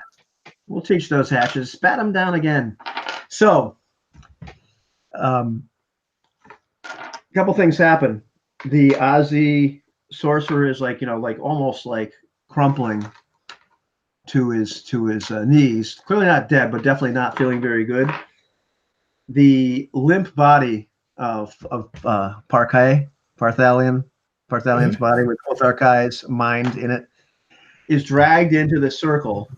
We'll teach those hatches. Spat them down again. So, a couple things happen. The Ozzy sorcerer is almost like crumpling to his knees. Clearly not dead, but definitely not feeling very good. The limp body of Parthalian's body with both Arkai's mind in it is dragged into the circle,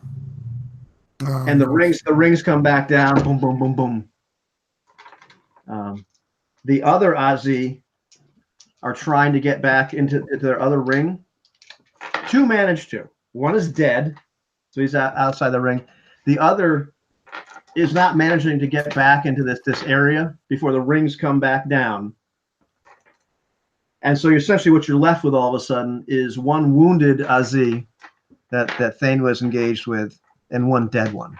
and the rings come back down. Boom, boom, boom, boom. The other Ozzy are trying to get back into their other ring. 2 managed to. One is dead, so he's outside the ring. The other is not managing to get back into this area before the rings come back down. And so essentially what you're left with all of a sudden is one wounded Ozzy that Thane was engaged with and one dead one.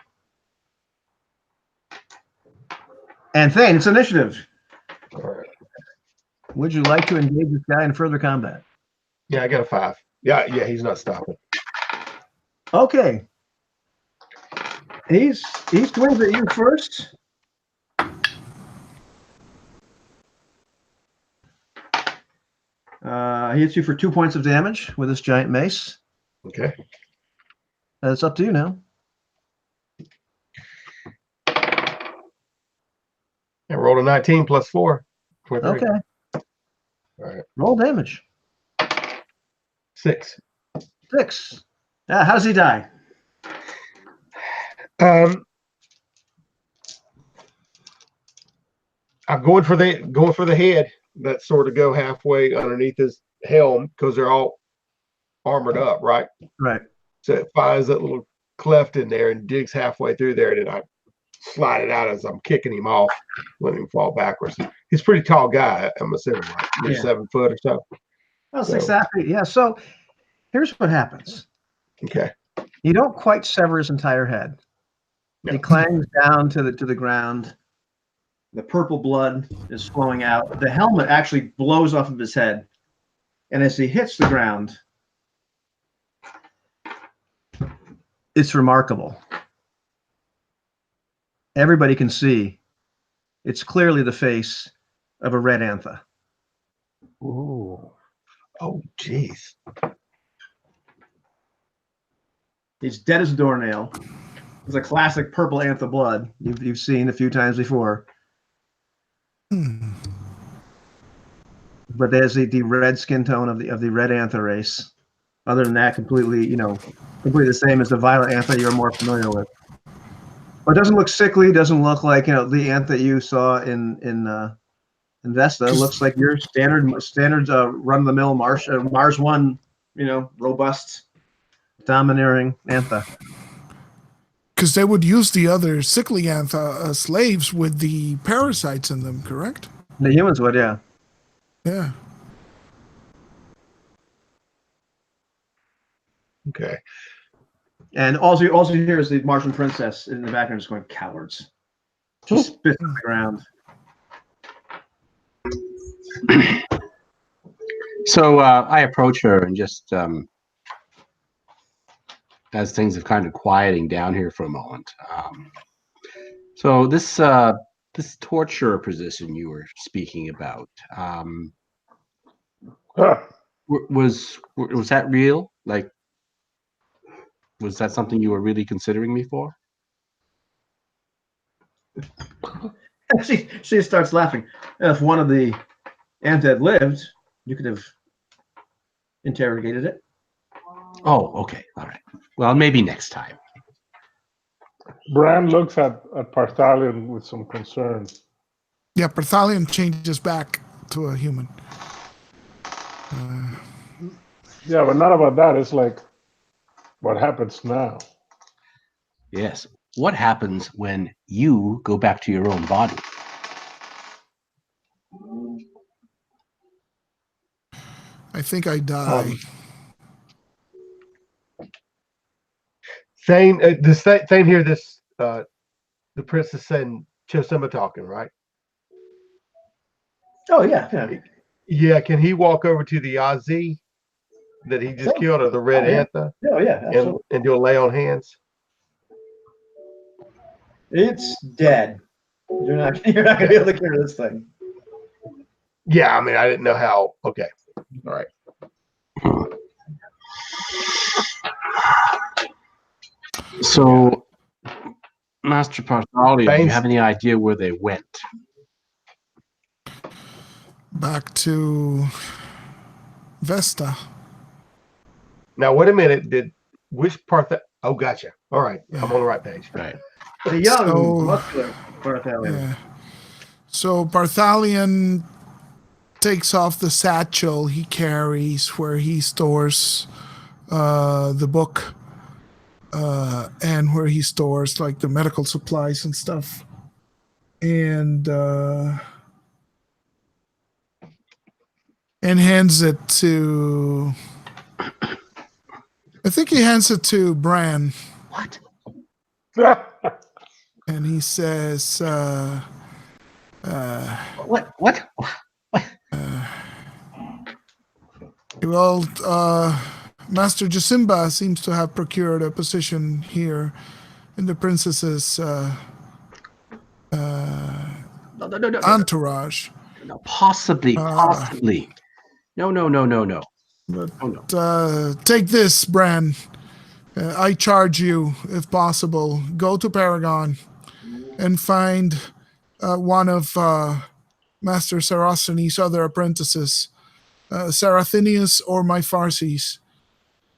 And Thane, it's initiative. All right. Would you like to engage this guy in further combat? Yeah, I got a 5. Yeah, he's not stopping. Okay. He swings at you first. He hits you for 2 points of damage with his giant mace. Okay. It's up to you now. I rolled a 19 plus 4. 23. Okay. All right. Roll damage. 6. 6. How does he die? I'm going for the head. That sort of go halfway underneath his helm because they're all armored up, right? Right. So it finds that little cleft in there and digs halfway through there, and then I slide it out as I'm kicking him off, letting him fall backwards. He's a pretty tall guy, I'm assuming, like 7 foot or so. That's exactly, yeah. So here's what happens. Okay. You don't quite sever his entire head. No. He clangs down to the ground. The purple blood is flowing out. The helmet actually blows off of his head. And as he hits the ground, it's remarkable. Everybody can see it's clearly the face of a red anther. Ooh. Oh, jeez. He's dead as a doornail. It's a classic purple anther blood you've seen a few times before. But there's the red skin tone of the red anther race. Other than that, completely the same as the violet anther you're more familiar with. But it doesn't look sickly. Doesn't look like the anther you saw in Vesta. It looks like your standard run of the mill Mars One, robust, domineering anther. Because they would use the other sickly anther slaves with the parasites in them, correct? The humans would, yeah. Yeah. Okay. And also you hear is the Martian princess in the background just going, cowards. Just spit on the ground. So I approach her and just, as things have kind of quieting down here for a moment. So this torture position you were speaking about, was that real? Like, was that something you were really considering me for? She starts laughing. If one of the ant had lived, you could have interrogated it. Oh, okay, all right. Well, maybe next time. Bran looks at Parthalion with some concern. Yeah, Parthalion changes back to a human. Yeah, but not about that. It's like, what happens now? Yes. What happens when you go back to your own body? I think I die. Thane, Thane here, the princess and Chosima talking, right? Oh yeah. Yeah, can he walk over to the Ozzy that he just killed, or the red anther? Oh yeah, absolutely. And you'll lay on hands? It's dead. You're not gonna be able to cure this thing. Yeah, I mean, I didn't know how. Okay. All right. So, Master Parthalion, do you have any idea where they went? Back to Vesta. Now, wait a minute. Which part that? Oh, gotcha. All right. Yeah. I'm on the right page. Right. The young, muscular Parthalion. Yeah. So Parthalion takes off the satchel he carries where he stores the book and where he stores like the medical supplies and stuff. And hands it to... I think he hands it to Bran. What? And he says... What? Well, Master Jasimba seems to have procured a position here in the princess's entourage. No, possibly. No. But take this, Bran. I charge you, if possible, go to Paragon and find one of Master Saraceni's other apprentices, Sarathinius or my Farsis,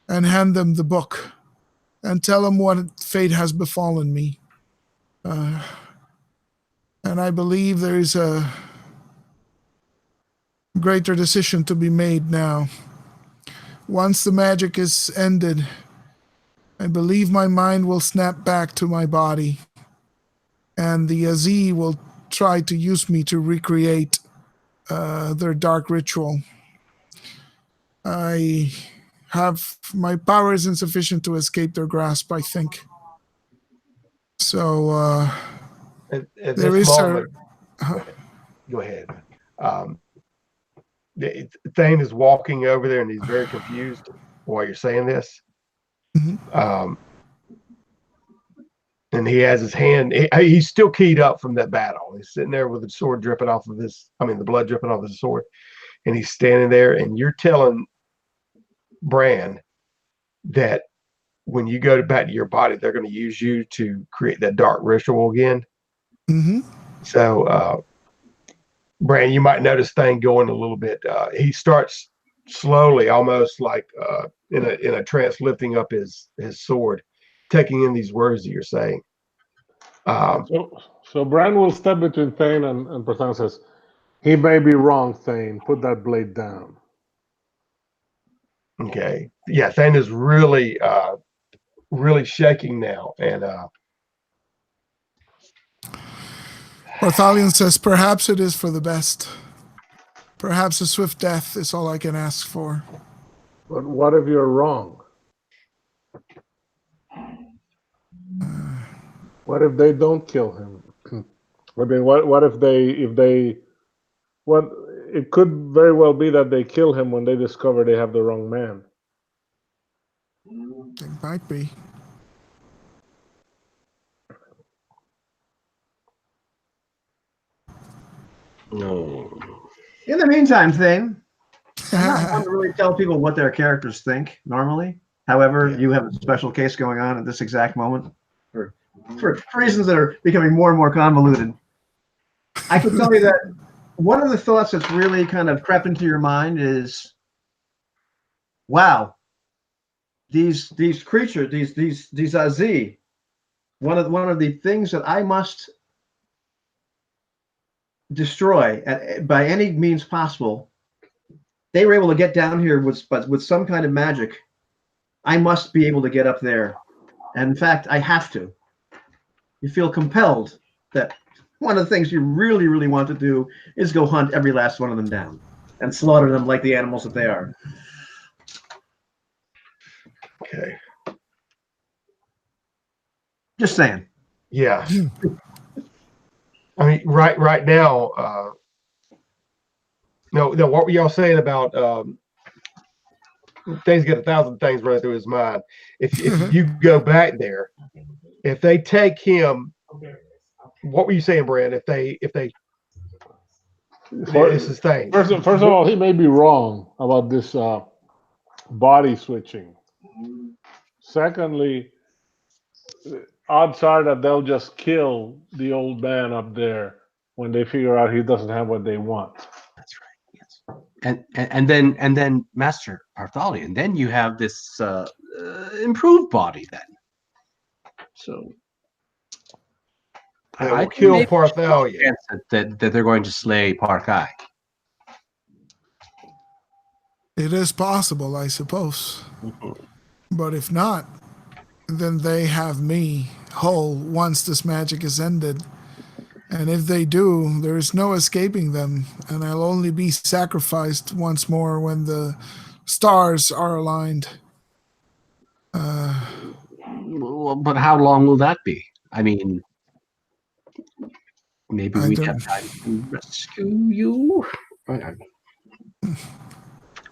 and hand them the book and tell them what fate has befallen me. And I believe there is a greater decision to be made now. Once the magic is ended, I believe my mind will snap back to my body, and the Azi will try to use me to recreate their dark ritual. I have my power isn't sufficient to escape their grasp, I think. So At there this is moment, a go ahead. Thane is walking over there and he's very confused while you're saying this. Mhm. And he has his hand, he's still keyed up from that battle. He's sitting there with the sword dripping off of the blood dripping off his sword. And he's standing there, and you're telling Bran that when you go back to your body, they're going to use you to create that dark ritual again. Mm-hmm. So, Bran, you might notice Thane going a little bit. He starts slowly, almost like in a trance, lifting up his sword, taking in these words that you're saying. So Bran will step between Thane and Bertrand says, "He may be wrong, Thane. Put that blade down." Okay, yeah, Thane is really shaking now, and Barthalion says, perhaps it is for the best. Perhaps a swift death is all I can ask for. But what if you're wrong? What if they don't kill him? I mean, what if what? It could very well be that they kill him when they discover they have the wrong man. It might be. No. In the meantime, Thane, I'm not one to really tell people what their characters think normally. However, Yeah. you have a special case going on at this exact moment for reasons that are becoming more and more convoluted. I can tell you that one of the thoughts that's really kind of crept into your mind is, wow, these creatures, these Z, one of the things that I must destroy by any means possible. They were able to get down here with some kind of magic. I must be able to get up there. And in fact, I have to. You feel compelled that one of the things you really, really want to do is go hunt every last one of them down and slaughter them like the animals that they are. okay, Just saying. yeah. I mean, right now, no. What were y'all saying about things? Get 1,000 things running through his mind. If you go back there, if they take him, what were you saying, Brand? If they this is thing. First of all, he may be wrong about this body switching. Secondly, odds are that they'll just kill the old man up there when they figure out he doesn't have what they want. That's right. Yes. And then Master Bartholomew, then you have this improved body then. So I kill Bartholomew. that they're going to slay Parkai. It is possible, I suppose. Mm-hmm. But if not, then they have me whole once this magic is ended. And if they do, there is no escaping them, and I'll only be sacrificed once more when the stars are aligned. But how long will that be? I mean, maybe we'd have time to rescue you. I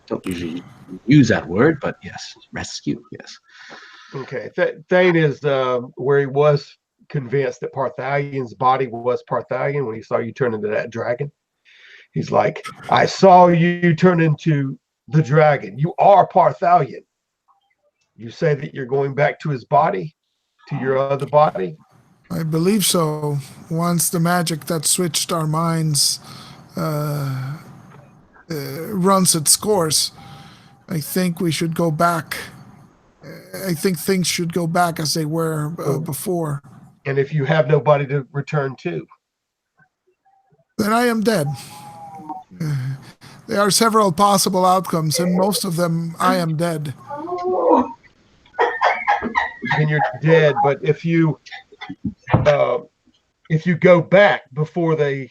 don't usually use that word, but yes, rescue, yes. Okay, Thane is where he was convinced that Parthalion's body was Parthalion when he saw you turn into that dragon. He's like, I saw you turn into the dragon. You are Parthalion. You say that you're going back to his body, to your other body? I believe so. Once the magic that switched our minds runs its course, I think we should go back. I think things should go back as they were before. And if you have nobody to return to? Then I am dead. There are several possible outcomes, and most of them I am dead. Then you're dead. But if you go back before they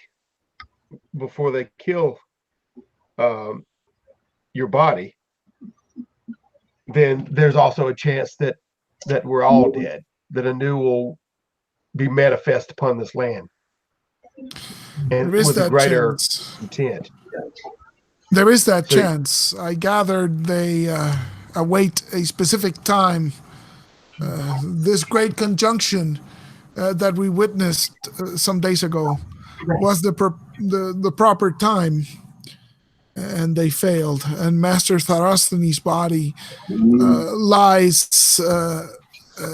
kill your body, then there's also a chance that we're all dead, that Anu will be manifest upon this land, and There is with a that greater chance. intent. There is that So- chance. I gathered they await a specific time. This great conjunction that we witnessed some days ago was the proper time, and they failed. And Master Tharasthenes' body lies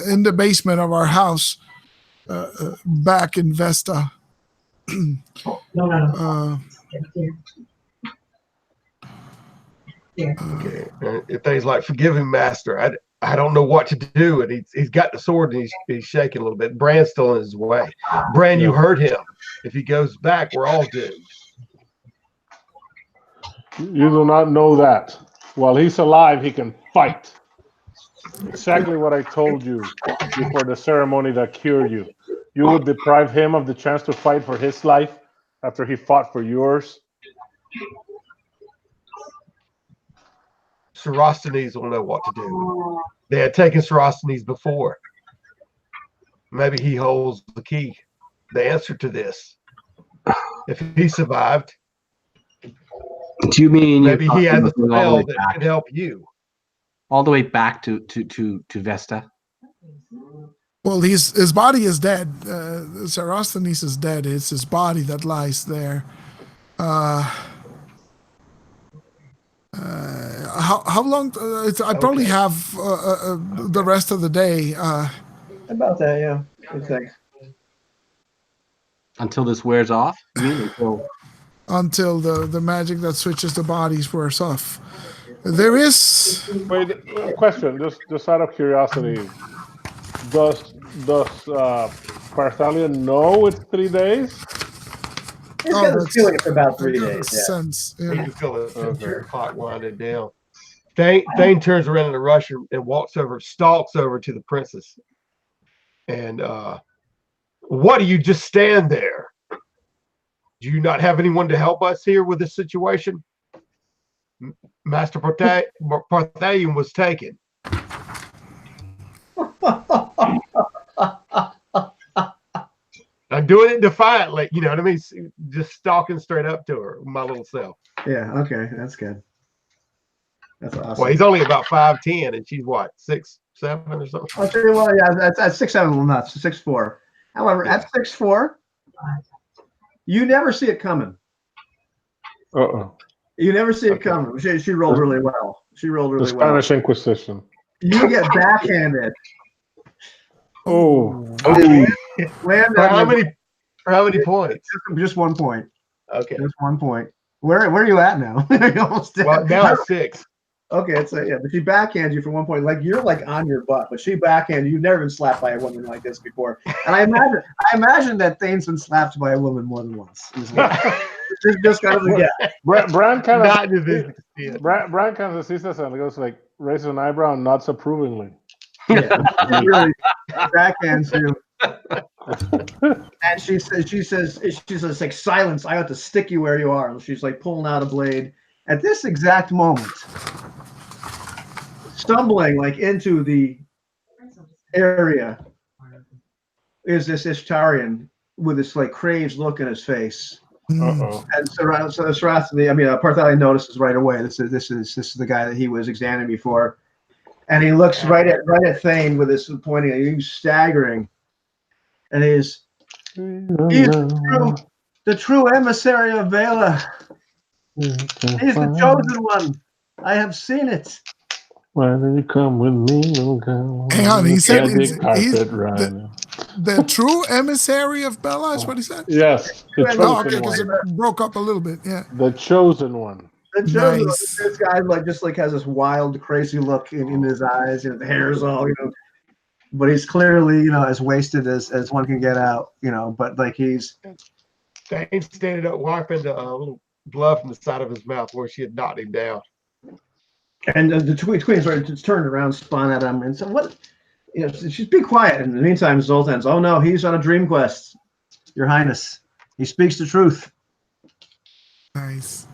in the basement of our house back in Vesta. Okay, if things like forgive him, Master. I don't know what to do, and he's got the sword and he's shaking a little bit. Bran's still in his way. Bran, you hurt him. If he goes back, we're all doomed. You do not know that. While he's alive, he can fight. Exactly what I told you before the ceremony that cured you. You would deprive him of the chance to fight for his life after he fought for yours. Sorosthenes will know what to do. They had taken Sorosthenes before. Maybe he holds the key, the answer to this. If he survived, Do you mean maybe he has a going all the spell way that back, can help you. all the way back to Vesta? Well, his body is dead. Sarasthenes is dead. It's his body that lies there. How long? I probably have the rest of the day. About that, yeah. It's like, Until this wears off? You mean until the magic that switches the bodies wears off. There is. Wait, question, just out of curiosity. Does Parthalion know it's 3 days? he's got this feeling it's about 3 that days. makes Yeah. sense. You Yeah. can feel the clock winding down. Thane turns around in a rush and stalks over to the princess. And what do you just stand there? Do you not have anyone to help us here with this situation? Master Parthalion was taken. I'm doing it defiantly, you know what I mean? Just stalking straight up to her, my little self. Yeah, okay, that's good. That's awesome. Well, he's only about 5'10", and she's what, 6'7" or something? I'll tell you what, yeah, that's 6'7" little nuts, 6'4". However, at 6'4", you never see it coming. You never see it coming. She rolled really well. She rolled really The well. Spanish Inquisition. You get backhanded. Oh. Land For how many points? Just 1 point. Okay. Just 1 point. Where are you at now? You're almost dead. Well, now it's 6. Okay, it's yeah, but she backhands you for 1 point. Like you're like on your butt, but she backhands you. You've never been slapped by a woman like this before. And I imagine that Thane's been slapped by a woman more than once. just kind of yeah. Bran kind Not to of this extent. Bran kind of sees this and goes like raises an eyebrow and nods approvingly. Yeah, she really backhands you. And she says like silence. I have to stick you where you are. And she's like pulling out a blade. At this exact moment, stumbling like into the area is this Ishtarian with this like crazed look in his face. Uh-oh. And Parthalion notices right away. This is the guy that he was examining before, and he looks right at Thane with this pointing. He's staggering, and he's the true emissary of Vela. He's the chosen one. I have seen it. Why don't you come with me, little girl? Hang on, he said Candy he's carpet ride. the true emissary of Bella is what he said? Yes, the Oh, okay, chosen because one. it broke up a little bit. Yeah. The chosen one. The chosen Nice. one. This guy like has this wild, crazy look in his eyes. You know, the hair's all but he's clearly as wasted as one can get out. But like he's. Thane's standing up, wiping the little blood from the side of his mouth where she had knocked him down. And the queen sort of just turned around, spun at him, and said, "What? She's be quiet." And in the meantime, Zoltan's, "Oh no, he's on a dream quest, Your Highness. He speaks the truth. Nice.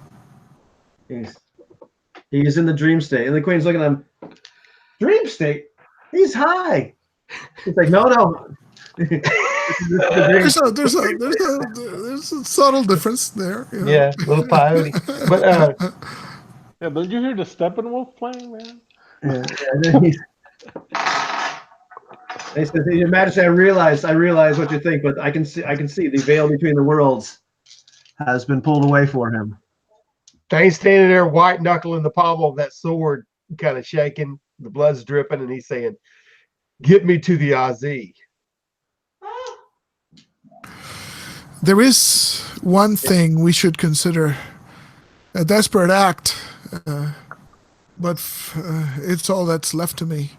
He's in the dream state." And the queen's looking at him. Dream state? He's high. It's like, no. There's a subtle difference there. You know? Yeah, little peyote. But Yeah, don't you hear the Steppenwolf playing, man? He says, Your Majesty, I realize what you think, but I can see the veil between the worlds has been pulled away for him. Dane's standing there, white knuckling the pommel of that sword, kind of shaking. The blood's dripping, and he's saying, "Get me to the Azi." There is one thing we should consider: a desperate act, but it's all that's left to me.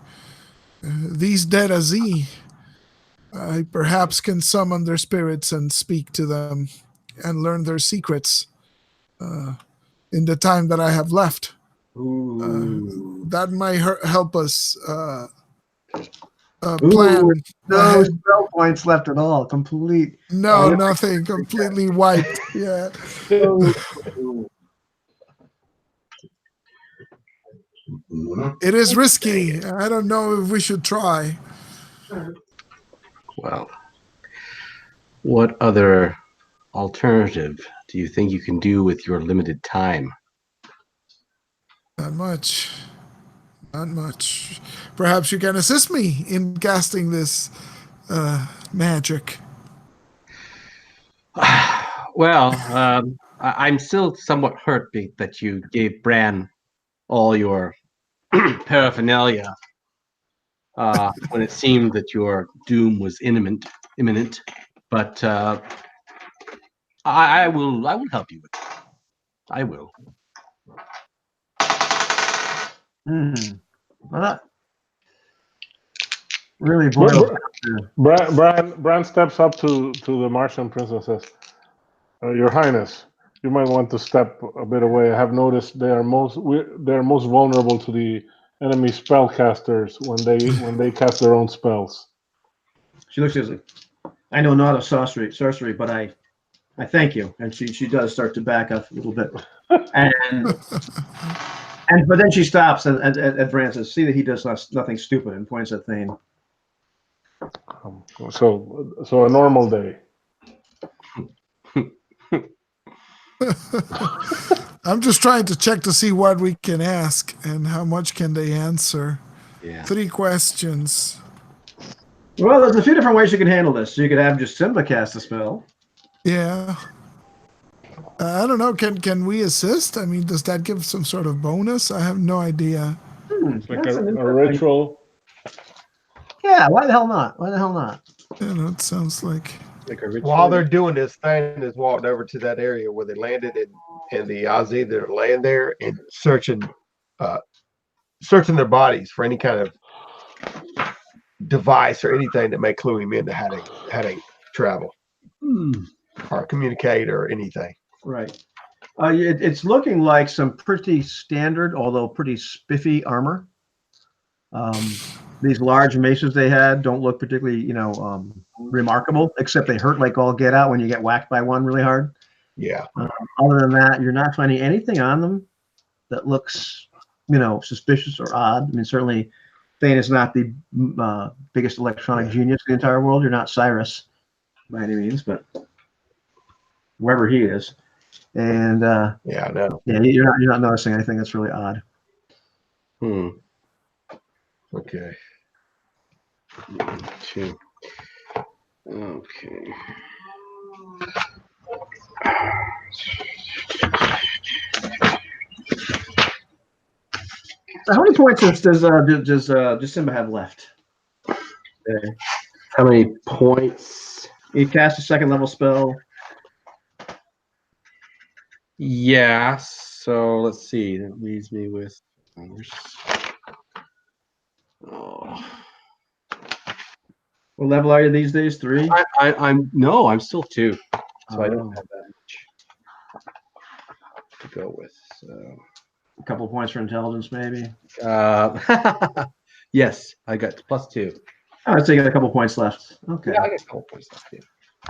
These dead Azi, I perhaps can summon their spirits and speak to them and learn their secrets in the time that I have left. That might help us plan. No spell points left at all. Complete. No, nothing. Completely wiped. Yeah. It is risky. I don't know if we should try. Well, what other alternative do you think you can do with your limited time? Not much. Not much. Perhaps you can assist me in casting this magic. Well, I'm still somewhat hurt that you gave Bran all your paraphernalia when it seemed that your doom was imminent. But I will help you with it. I will. Well, that really boils down to... Bran steps up to the Martian prince and says, Your Highness, you might want to step a bit away. I have noticed they are most vulnerable to the enemy spellcasters when they cast their own spells. She looks at it. I know not of sorcery, but I thank you. And she does start to back up a little bit. But then she stops and Bran says, "See that he does nothing stupid," and points at Thane. So a normal day. I'm just trying to check to see what we can ask and how much can they answer. Yeah. 3 questions. Well, there's a few different ways you can handle this. You could have just Simba cast a spell. Yeah. I don't know. Can we assist? I mean, does that give some sort of bonus? I have no idea. Like a ritual. Yeah, why the hell not? You know, it sounds like a ritual. While they're doing this, Thane has walked over to that area where they landed, and the Azi that are laying there and searching their bodies for any kind of device or anything that may clue him into how to travel or communicate or anything. Right. It's looking like some pretty standard, although pretty spiffy armor. These large maces they had don't look particularly, remarkable, except they hurt like all get out when you get whacked by one really hard. Yeah. Other than that, you're not finding anything on them that looks, suspicious or odd. I mean, certainly Thane is not the biggest electronic genius in the entire world. You're not Cyrus by any means, but wherever he is. And yeah, I know. Yeah, you're not noticing anything that's really odd. Okay. Okay. So how many points does Simba have left? How many points? He cast a 2nd level spell. Yeah, so let's see. That leaves me with. What level are you these days? 3? I'm still 2, so I don't have that much to go with. So. A couple points for intelligence, maybe. Yes, I got +2. All right, so you got a couple points left. Okay. Yeah, I got a couple points left. Yeah.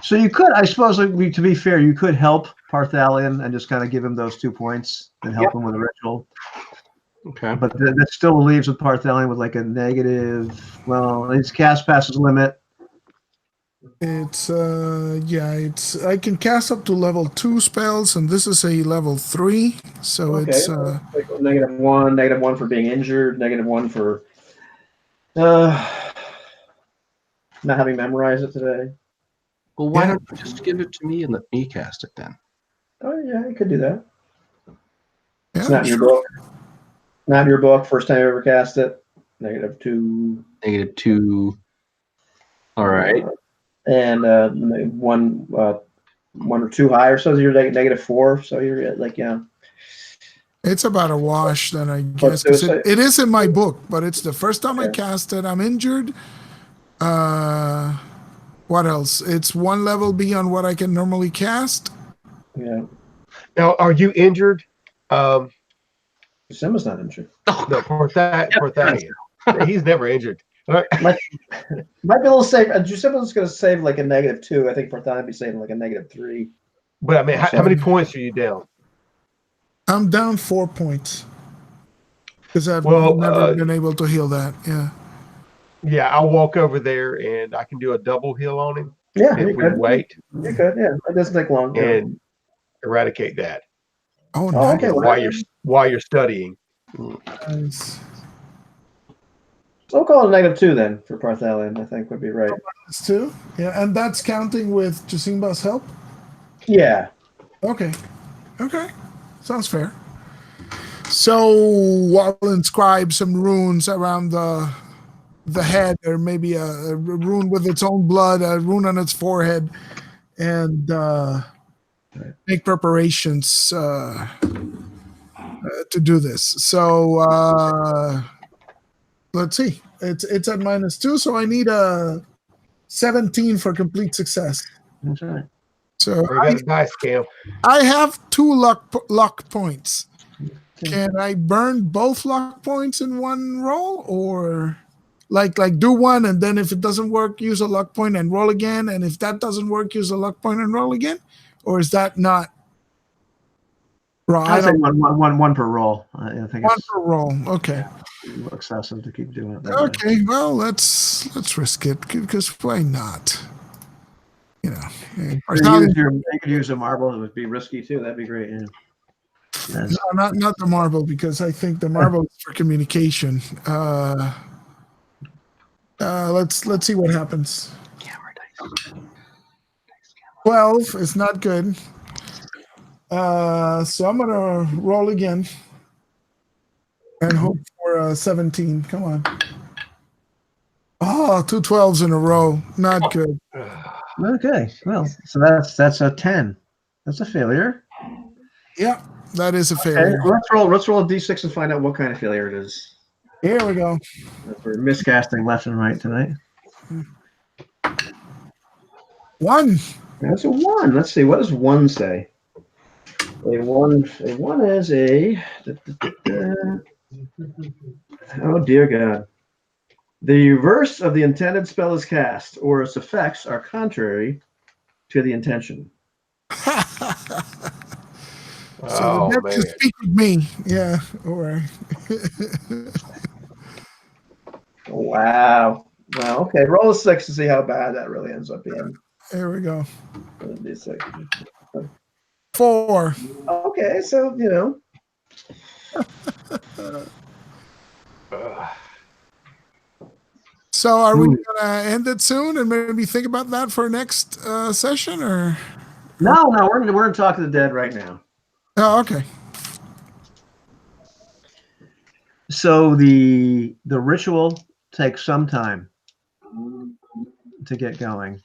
So you could, I suppose, to be fair, you could help Parthalion and just kind of give him those 2 points and help him with a ritual. Okay. But that still leaves with Parthelion with like a negative. Well, his cast passes limit. It's it's I can cast up to level 2 spells, and this is a level 3, so it's like -1 for being injured, -1 for not having memorized it today. Well, why don't you just give it to me and let me cast it then? Oh yeah, you could do that. It's yeah, not in your book. Not in your book. First time you ever cast it. -2. -2. All right. And one or two higher, so you're -4. So you're at like It's about a wash then, I guess, because it is in my book, but it's the first time I cast it. I'm injured. What else? It's 1 level beyond what I can normally cast. Yeah. Now, are you injured? Simba's not injured. No, Parthelion. He's never injured. Might be a little safe. Simba's going to save like a -2. I think Parthelion be saving like a -3. But I mean, how many points are you down? I'm down 4 points because I've never been able to heal that. Yeah. Yeah, I'll walk over there and I can do a double heal on him. Yeah, if we wait. You could. Yeah, it doesn't take long. And eradicate that. Oh, nice. Okay. While you're studying. Nice. So we'll call it -2 then for Parthelion. I think would be right. -2. Yeah, and that's counting with Jasimba's help. Yeah. Okay. Sounds fair. So I'll inscribe some runes around the head, or maybe a rune with its own blood, a rune on its forehead, and make preparations to do this. So let's see. It's at -2, so I need a 17 for complete success. That's right. So We got a dice scale. I have 2 luck points. Can I burn both luck points in one roll, or like do one and then if it doesn't work, use a luck point and roll again, and if that doesn't work, use a luck point and roll again, or is that not? I'd say one per roll. I think one per roll. Okay. Excessive to keep doing it. Okay. Well, let's risk it because why not? You know, you could use a marble. It would be risky too. That'd be great. Yeah. No, not the marble, because I think the marble is for communication. Let's see what happens. 12 is not good. So I'm gonna roll again and hope for a 17. Come on. Oh, 2 12s in a row. Not good. Okay. Well, so that's a 10. That's a failure. Yeah, that is a failure. Okay, let's roll a d6 and find out what kind of failure it is. Here we go. We're miscasting left and right tonight. 1. That's a 1. Let's see. What does 1 say? A one is a. Oh dear God. The reverse of the intended spell is cast, or its effects are contrary to the intention. So the dead can speak with me. Yeah. Or wow. Well, okay. Roll a 6 to see how bad that really ends up being. There we go. 6. 4. Okay, so So are we gonna end it soon and maybe think about that for next session, or? No, we're gonna talk to the dead right now. Oh, okay. So the ritual takes some time to get going,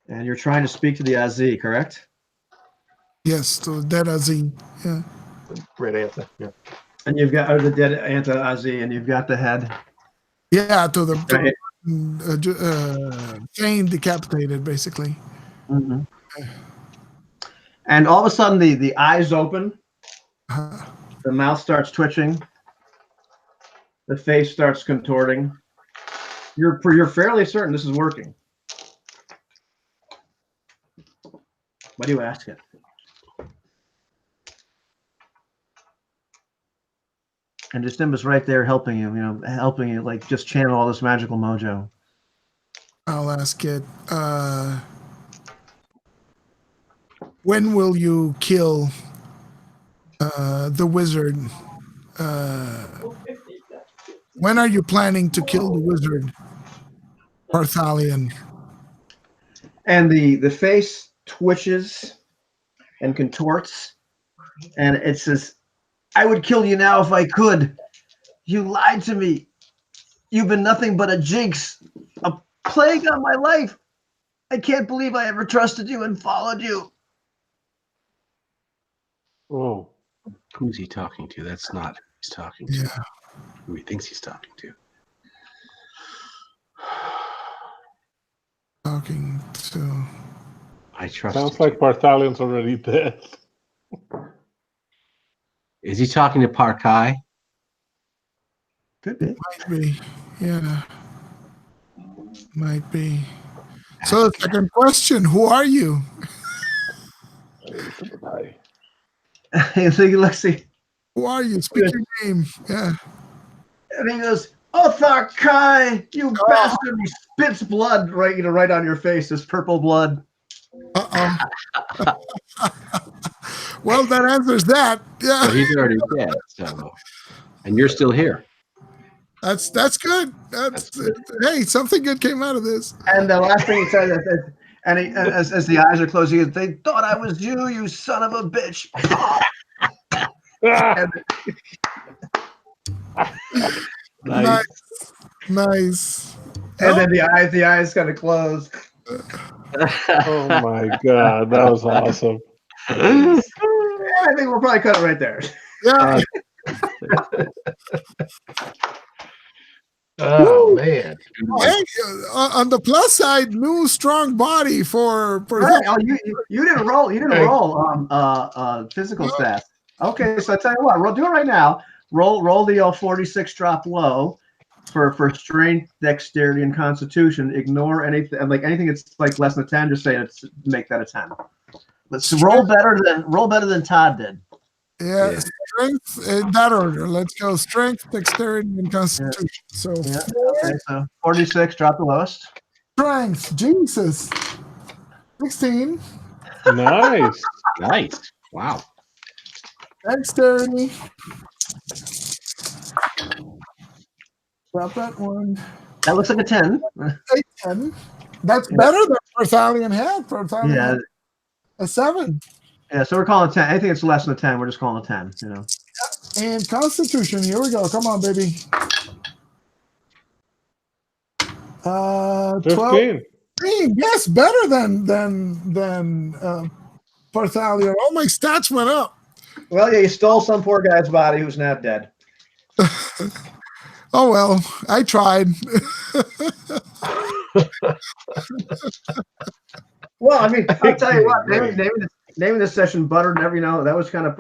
and you're trying to speak to the Azi, correct? Yes, to the dead Azi. Yeah. Red Anta. Yeah. And you've got the dead Anta Azi, and you've got the head. Yeah, to the Thane decapitated, basically. Mm-hmm. And all of a sudden, the eyes open, the mouth starts twitching, the face starts contorting. You're fairly certain this is working. What do you ask it? And Jasimba's right there helping you, helping you, like just channel all this magical mojo. I'll ask it. When will you kill the wizard? When are you planning to kill the wizard, Barthalion? And the face twitches and contorts, and it says, "I would kill you now if I could. You lied to me. You've been nothing but a jinx, a plague on my life. I can't believe I ever trusted you and followed you." Oh, Who's he talking to? That's not who he's talking to. Yeah. Who he thinks he's talking to. Talking to. I trust. sounds like Parthalion's already dead. Is he talking to Parkai? Could be. Might be. Yeah. Might be. So the second question, who are you? And so he looks, Who are you? Speak your name. Yeah. and he goes, "Othar Kai, you bastard!" He spits blood right on your face. This purple blood. Uh-oh. Well, that answers that. Yeah. So he's already dead. So, and you're still here. That's good. Hey, something good came out of this. And the last thing he says, and as the eyes are closing, he goes, "They thought I was you, you son of a bitch." And, Nice. and then the eyes kind of close. Oh my god, that was awesome. I think we'll probably cut it right there. Yeah. Oh man! Hey, on the plus side, new strong body for Right. Oh, you didn't roll. You didn't roll physical stats. Okay, so I tell you what, do it right now. Roll the 46 drop low for strength, dexterity, and constitution. Ignore anything that's like less than a 10. Just say make that a 10. Let's roll better than Todd did. Yeah, strength in that order. Let's go strength, dexterity, and constitution. So, Okay, so 46, drop the lowest. strength, Jesus. 16. Nice. Nice. Wow. Dexterity. Drop that one. That looks like a 10. 10. That's better than Barthalion had. Barthalion Yeah. had a 7. Yeah, so we're calling it 10. Anything that's less than a 10, we're just calling it 10. And constitution, here we go. Come on, baby. 12. 15. Yes, better than Barthalion. All my stats went up. Well, yeah, you stole some poor guy's body who's now dead. Oh well, I tried. Well, I mean, I'll tell you what, naming this session "Butter Never," that was kind of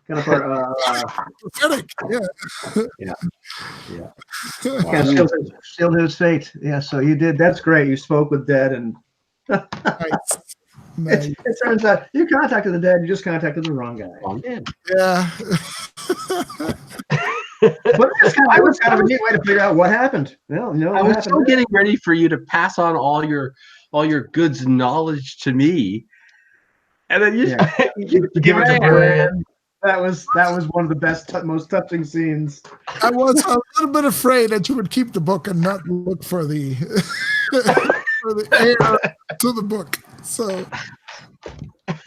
Pathetic. Yeah. kind of sealed his fate. Yeah, so you did. That's great. You spoke with dead, and Nice. it turns out you contacted the dead. You just contacted the wrong guy. Yeah. But it was kind of a neat way to figure out what happened. Well, I was still getting ready for you to pass on all your goods and knowledge to me, and then you Give it to Brand. That was one of the best, most touching scenes. I was a little bit afraid that you would keep the book and not look for the for the heir to the book. So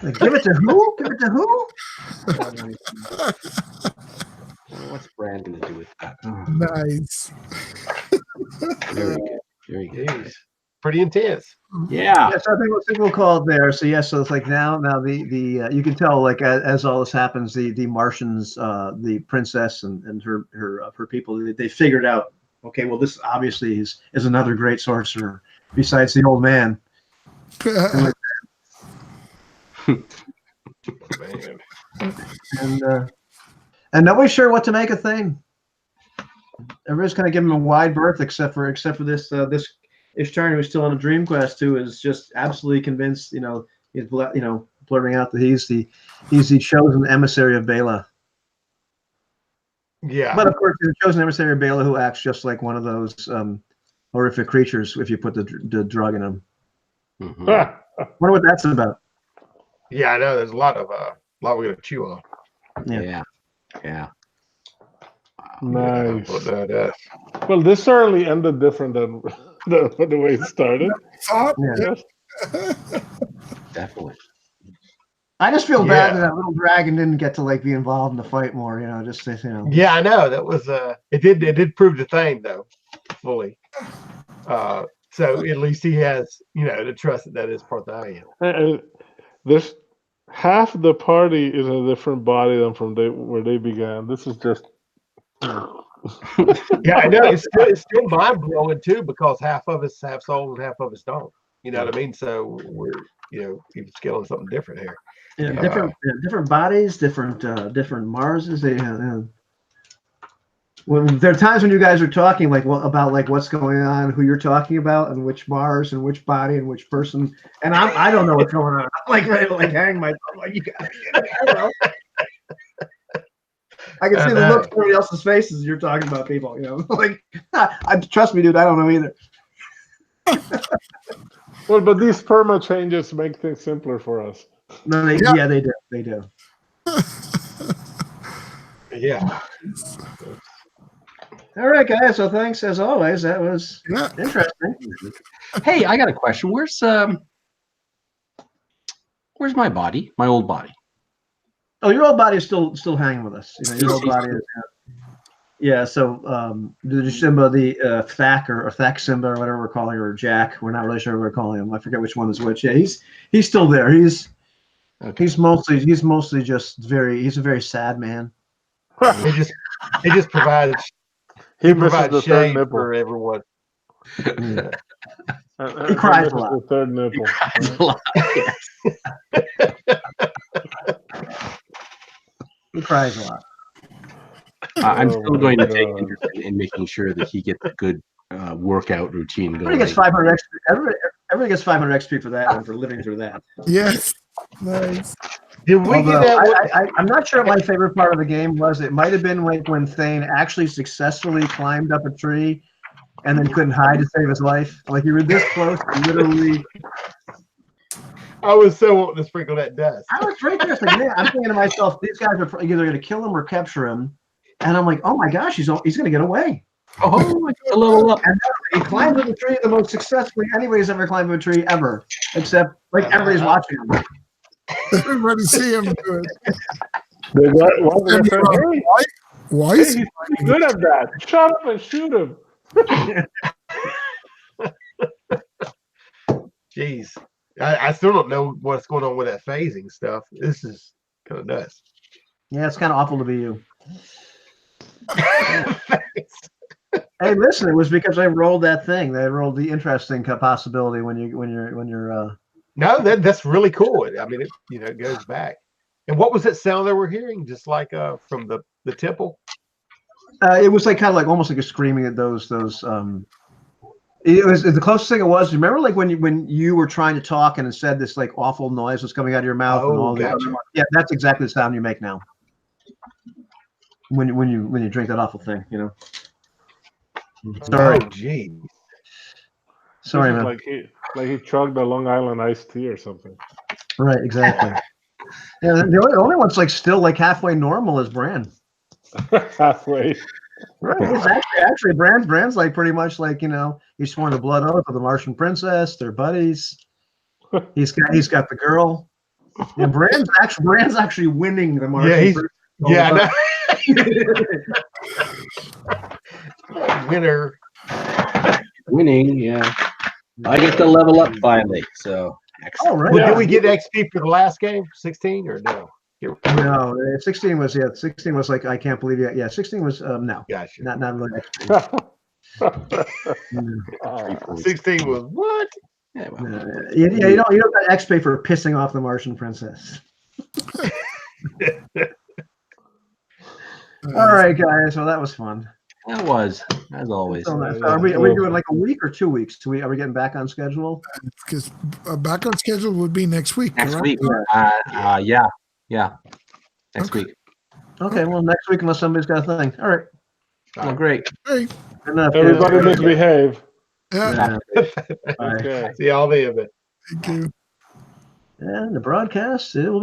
Like, give it to who? Give it to who? What's Brandon to do with that? Oh, nice. very good. Very good. Pretty intense. Yeah. Yes, I think we'll call it there. So yes, so it's like now the you can tell, like, as all this happens, the Martians, the princess and her people, they figured out, okay, well, this obviously is another great sorcerer besides the old man. And nobody's sure what to make of thing. Everybody's kind of giving him a wide berth, except for this this Ishtarian who's still on a dream quest, who is just absolutely convinced. He's blurting out that he's the chosen emissary of Bela. Yeah. But of course, the chosen emissary Bela, who acts just like one of those horrific creatures if you put the drug in him. Mhm. Wonder what that's about. Yeah, I know. There's a lot we're gonna chew on. Yeah. Nice. Yeah, Well, this certainly ended different than the way it started. Yeah. Definitely. I just feel bad Yeah. that little dragon didn't get to like be involved in the fight more. Just to, Yeah, I know. That was it did prove the thing though, fully. So at least he has, the trust that is part of him. And this half the party is a different body than from where they began. This is just. Yeah, I know. It's still mind blowing too, because half of us have soul and half of us don't. You know what I mean? So we're even scaling something different here. Yeah, different bodies, different Marses. When there are times when you guys are talking about what's going on, who you're talking about, and which Mars and which body and which person, and I don't know what's going on. I'm like ready to hang myself. Like you got I can see the look on everybody else's faces as you're talking about people. Trust me, dude. I don't know either. Well, but these perma changes make things simpler for us. No, they do. They do. Yeah. All right, guys. So thanks as always. That was interesting. Hey, I got a question. Where's my body? My old body. Oh, your old body is still hanging with us. Your old body is. Yeah. So the Simba, the Thak or Thak Simba or whatever we're calling him, or Jack. We're not really sure what we're calling him. I forget which one is which. Yeah, he's still there. He's mostly just he's a very sad man. He just provides the shade third for everyone. Yeah. He cries a lot. The third nipple. He cries a lot. I'm still going to take interest in making sure that he gets a good workout routine going. Everybody gets 500 XP. Everybody gets 500 XP for that one, for living through that. Yes. Nice. Did we get that? I'm not sure what my favorite part of the game was. It might have been when Thane actually successfully climbed up a tree and then couldn't hide to save his life. Like you were this close to literally. I was so wanting to sprinkle that dust. I was right there. Like, man, I'm thinking to myself, these guys are either going to kill him or capture him. And I'm like, oh my gosh, he's going to get away. Oh, a level up. And he climbed up the tree the most successfully anybody's ever climbed a tree ever, except everybody's watching him. Everybody see him do it. Why is he good at that? Shut up and shoot him. Jeez. I still don't know what's going on with that phasing stuff. This is kind of nuts. Yeah, it's kind of awful to be you. Hey, listen, it was because I rolled that thing. They rolled the interesting possibility when you're. No, that's really cool. I mean, it goes back. And what was that sound that we're hearing? Just like from the temple. It was almost like a screaming at those. It was the closest thing it was. Remember, like when you were trying to talk and it said this like awful noise was coming out of your mouth and all gotcha. the. Yeah, that's exactly the sound you make now. When you drink that awful thing, Sorry. Oh, geez. Sorry, man. Like he chugged a Long Island iced tea or something. Right, exactly. Yeah, the only one's still halfway normal is Bran. Halfway. Right. It's actually Bran's pretty much he's sworn the blood oath of the Martian princess. They're buddies. He's got the girl. Yeah, Bran's actually winning the Martian princess. Yeah, Winner. Winning, yeah. I get to level up finally, so excellent. Oh, right. Well, did we get XP for the last game, 16 or no? No, 16 was 16 was I can't believe it. Yeah, 16 was no. Gotcha. Not really XP. 16 was what? Yeah, you don't got XP for pissing off the Martian princess. All right, guys. Well, that was fun. That was, as always. So, are we doing a week or 2 weeks? Are we getting back on schedule? Because back on schedule would be next week. Next correct? week. Yeah. Next week. Okay, well, next week, unless somebody's got a thing. All right. Well, great. Hey, Good enough, Everybody kids. misbehave. yeah, Yeah. All right. Okay. See all the of it. thank you. And the broadcast, it will be